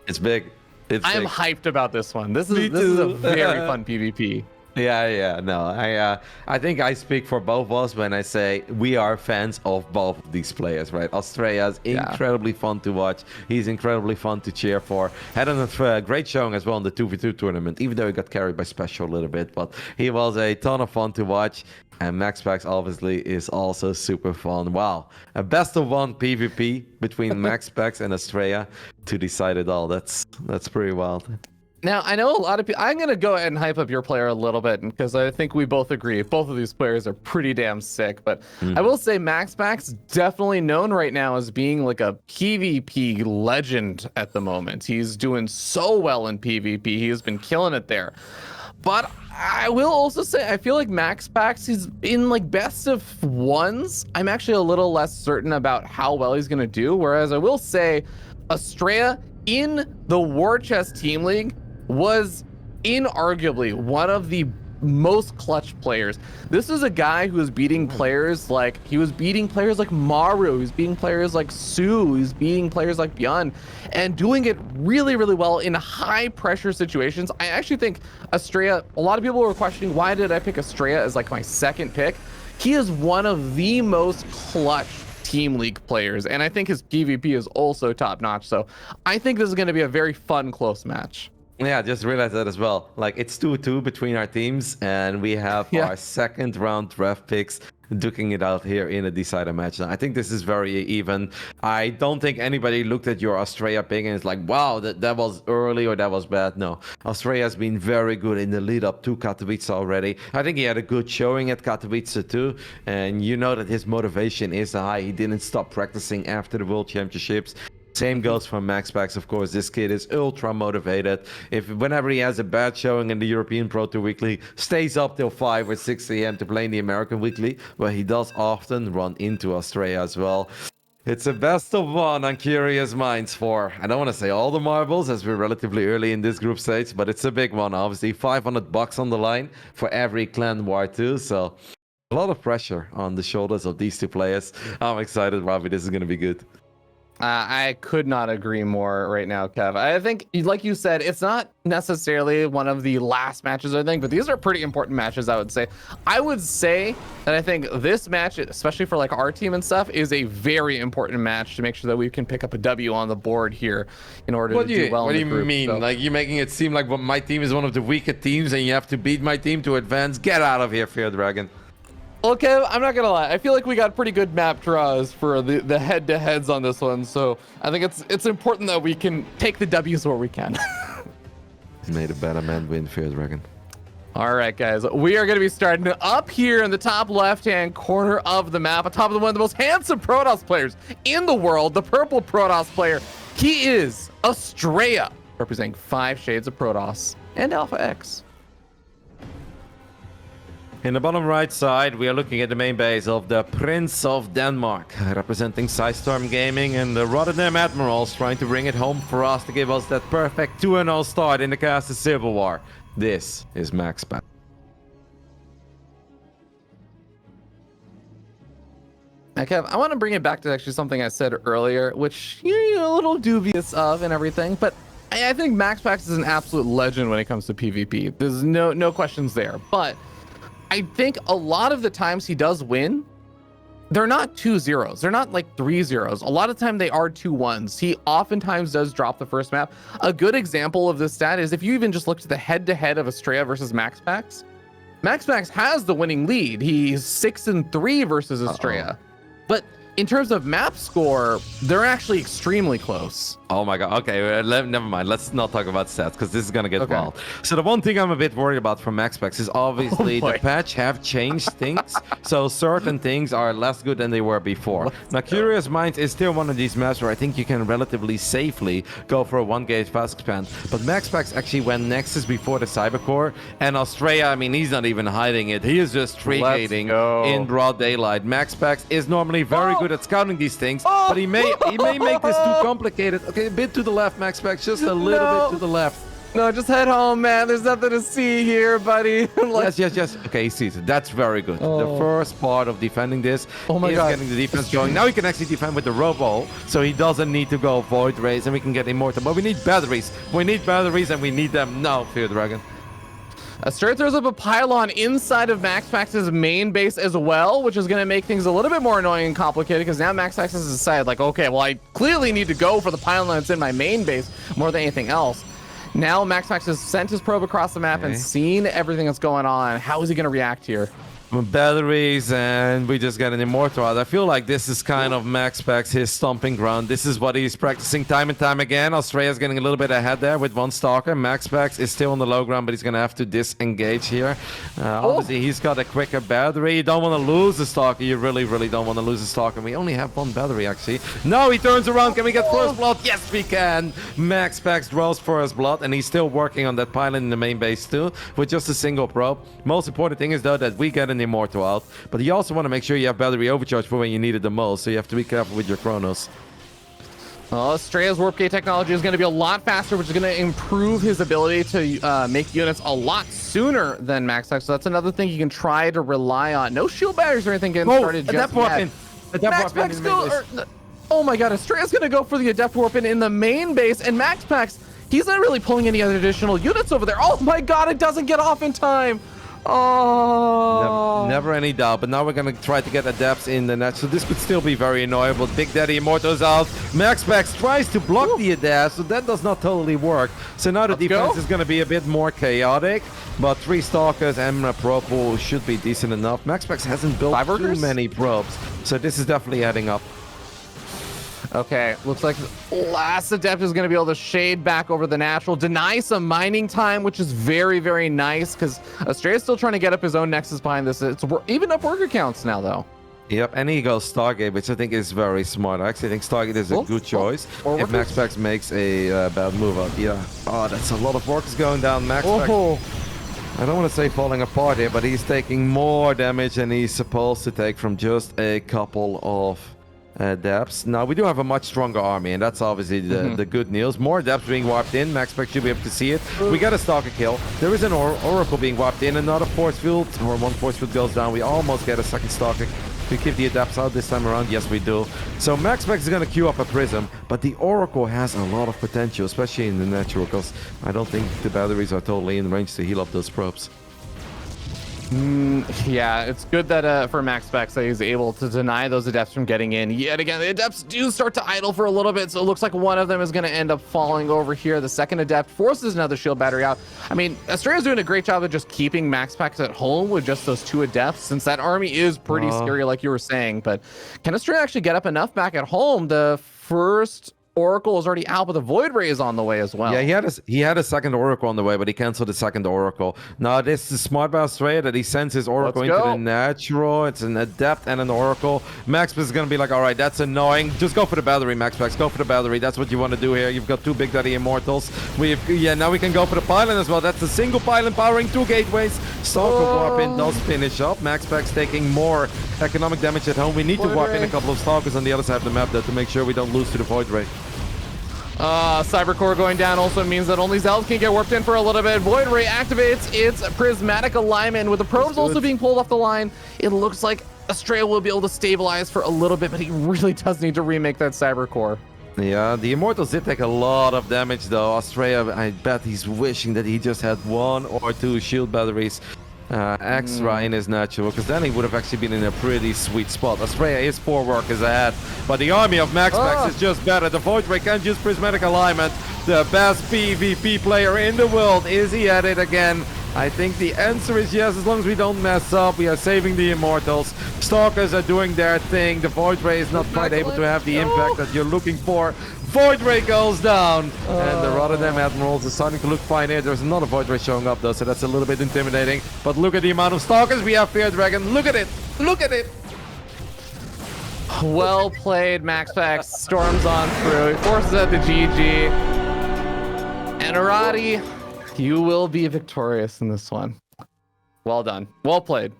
It's big. I am hyped about this one. This is a very fun PvP. Yeah, no, I think I speak for both of us when I say we are fans of both of these players, right? Australia's incredibly fun to watch. He's incredibly fun to cheer for. Had a great showing as well in the 2v2 tournament, even though he got carried by Special a little bit, but he was a ton of fun to watch. And MaxPax obviously is also super fun. Wow, a best of 1 PvP between MaxPax and Australia to decide it all. That's pretty wild. Now, I know a lot of people. I'm going to go ahead and hype up your player a little bit because I think we both agree both of these players are pretty damn sick. But I will say MaxPax definitely known right now as being like a PvP legend at the moment. He's doing so well in PvP. He's been killing it there. But I will also say I feel like MaxPax is in like best of 1s. I'm actually a little less certain about how well he's going to do. Whereas I will say Australia in the War Chest Team League was inarguably one of the most clutch players. This is a guy who was beating players like Maru, he was beating players like Su, he's beating players like Bjorn, and doing it really, really well in high pressure situations. I actually think Australia, a lot of people were questioning why did I pick Australia as like my second pick. He is one of the most clutch Team League players, and I think his PvP is also top notch. So I think this is going to be a very fun, close match. Yeah, just realized that as well. Like, it's 2-2 between our teams, and we have our second round draft picks duking it out here in a decider match. Now, I think this is very even. I don't think anybody looked at your Australia pick and it's like, wow, that was early or that was bad. No, Australia has been very good in the lead up to Katowice already. I think he had a good showing at Katowice too, and you know that his motivation is high. He didn't stop practicing after the World Championships. Same goes for MaxPax, of course. This kid is ultra motivated. Whenever he has a bad showing in the European Pro Tour Weekly, stays up till 5 or 6 a.m. to play in the American Weekly, where he does often run into Australia as well. It's a best of 1 on Curious Minds for, I don't want to say all the marbles, as we're relatively early in this group stage, but it's a big one, obviously. $500 on the line for every clan war too, so a lot of pressure on the shoulders of these two players. I'm excited, Robbie. This is going to be good. I could not agree more right now, Kev. I think, like you said, it's not necessarily one of the last matches, I think, but these are pretty important matches, I would say. I would say that I think this match, especially for like our team and stuff, is a very important match to make sure that we can pick up a W on the board here in order to do well in the group. What do you mean? So, like, you're making it seem like my team is one of the weaker teams and you have to beat my team to advance? Get out of here, feardragon. Okay, I'm not gonna lie. I feel like we got pretty good map draws for the head-to-heads on this one, so I think it's important that we can take the W's where we can. Made a better man win, feardragon. All right, guys, we are gonna be starting up here in the top left-hand corner of the map, on top of one of the most handsome Protoss players in the world, the purple Protoss player. He is Australia, representing 5 shades of Protoss and Alpha X. In the bottom right side, we are looking at the main base of the Prince of Denmark, representing Storm Gaming, and the RotterdaM Admirals trying to bring it home for us to give us that perfect 2-0 start in the Caster Civil War. This is MaxPax. Kev, I want to bring it back to actually something I said earlier, which you're a little dubious of and everything, but I think MaxPax is an absolute legend when it comes to PvP. There's no questions there. But I think a lot of the times he does win, they're not 2 zeros. They're not like 3 zeros. A lot of time they are 2 1s. He oftentimes does drop the first map. A good example of this stat is if you even just look at the head-to-head of Estrella versus MaxPax, MaxPax has the winning lead. He's 6-3 versus Estrella. But in terms of map score, they're actually extremely close. Oh my god. Okay, never mind. Let's not talk about stats because this is gonna get wild. So the one thing I'm a bit worried about from MaxPax is obviously the patch have changed things. So certain things are less good than they were before. Now, Curious Minds is still one of these maps where I think you can relatively safely go for a 1-gate fast expand. But MaxPax actually went Nexus before the Cybercore, and Australia, I mean, he's not even hiding it. He is just 3-gating in broad daylight. MaxPax is normally very good at scouting these things, but he may make this too complicated. Okay, a bit to the left, MaxPax, just a little bit to the left. No, just head home, man. There's nothing to see here, buddy. Yes. Okay, he sees it. That's very good. The first part of defending this is getting the defense going. Now he can actually defend with the Robo, so he doesn't need to go Void Rays, and we can get Immortal. But we need batteries. We need batteries, and we need them now, feardragon. Straight throws up a pylon inside of MaxPax's main base as well, which is going to make things a little bit more annoying and complicated because now MaxPax has decided, like, okay, well, I clearly need to go for the pylon that's in my main base more than anything else. Now MaxPax has sent his probe across the map and seen everything that's going on. How is he going to react here? Batteries, and we just get an Immortal out. I feel like this is kind of MaxPax, his stomping ground. This is what he's practicing time and time again. Australia's getting a little bit ahead there with 1 Stalker. MaxPax is still on the low ground, but he's going to have to disengage here. Obviously, he's got a quicker battery. You don't want to lose the Stalker. You really, really don't want to lose the Stalker. We only have 1 battery, actually. No, he turns around. Can we get first blood? Yes, we can. MaxPax draws first blood, and he's still working on that pylon in the main base, too, with just a single probe. Most important thing is, though, that we get an Immortal out, but you also want to make sure you have battery overcharge for when you need it the most, so you have to be careful with your Chronos. Estrella's Warp Gate technology is going to be a lot faster, which is going to improve his ability to make units a lot sooner than MaxPax, so that's another thing you can try to rely on. No shield batteries or anything getting started just yet. MaxPax oh my god, Estrella's going to go for the Adept Warpin in the main base, and MaxPax, he's not really pulling any other additional units over there. Oh my god, it doesn't get off in time. Oh, never any doubt. But now we're gonna try to get Adepts in the net, so this could still be very annoying. But Big Daddy Immortal's out. MaxPax tries to block the Adepts, so that does not totally work. So now the defense is gonna be a bit more chaotic. But 3 Stalkers and a Probe should be decent enough. MaxPax hasn't built too many probes, so this is definitely adding up. Okay, looks like last Adept is going to be able to shade back over the natural, deny some mining time, which is very, very nice because Estrella's still trying to get up his own Nexus behind this. It's even up worker counts now, though. Yep, and he goes Stargate, which I think is very smart. I actually think Stargate is a good choice if MaxPax makes a bad move up. Yeah. Oh, that's a lot of workers going down. MaxPax, I don't want to say falling apart here, but he's taking more damage than he's supposed to take from just a couple of Adepts. Now we do have a much stronger army, and that's obviously the good news. More Adepts being warped in. MaxPax should be able to see it. We got a Stalker kill. There is an Oracle being warped in. Another force field, or 1 force field goes down. We almost get a second Stalker. We keep the Adepts out this time around. Yes, we do. So MaxPax is going to queue up a Prism, but the Oracle has a lot of potential, especially in the natural, because I don't think the batteries are totally in range to heal up those probes. Yeah, it's good that for MaxPax that he's able to deny those Adepts from getting in. Yet again, the Adepts do start to idle for a little bit, so it looks like one of them is going to end up falling over here. The second Adept forces another shield battery out. I mean, Estrella's doing a great job of just keeping MaxPax at home with just those 2 Adepts, since that army is pretty scary, like you were saying. But can Estrella actually get up enough back at home? The first Oracle is already out, but the Void Ray is on the way as well. Yeah, he had a second Oracle on the way, but he canceled the second Oracle. Now, this is smart by Australia that he sends his Oracle into the natural. It's an Adept and an Oracle. MaxPax is going to be like, all right, that's annoying. Just go for the battery, MaxPax. Go for the battery. That's what you want to do here. You've got 2 Big Daddy Immortals. Now we can go for the pylon as well. That's a single pylon powering 2 gateways. Stalker warp in does finish up. MaxPax taking more economic damage at home. We need to warp in a couple of Stalkers on the other side of the map, though, to make sure we don't lose to the Void Ray. Cybercore going down also means that only Zelda can get warped in for a little bit. Void Ray activates its prismatic alignment with the probes also being pulled off the line. It looks like Estrella will be able to stabilize for a little bit, but he really does need to remake that cyber core. Yeah, the Immortals did take a lot of damage though. Australia, I bet he's wishing that he just had 1 or 2 shield batteries extra in his natural, because then he would have actually been in a pretty sweet spot. Australia is 4 workers ahead, but the army of MaxPax is just better. The Void Ray can't use prismatic alignment. The best PvP player in the world. Is he at it again? I think the answer is yes, as long as we don't mess up. We are saving the Immortals. Stalkers are doing their thing. The Void Ray is not quite able to have the impact that you're looking for. Void Ray goes down. And the RotterdaM Admirals are starting to look fine here. There's another Void Ray showing up though, so that's a little bit intimidating. But look at the amount of Stalkers we have. feardragon. Look at it. Look at it. Well played, MaxPax. Storms on through. He forces out the GG. And Arati, you will be victorious in this one. Well done. Well played.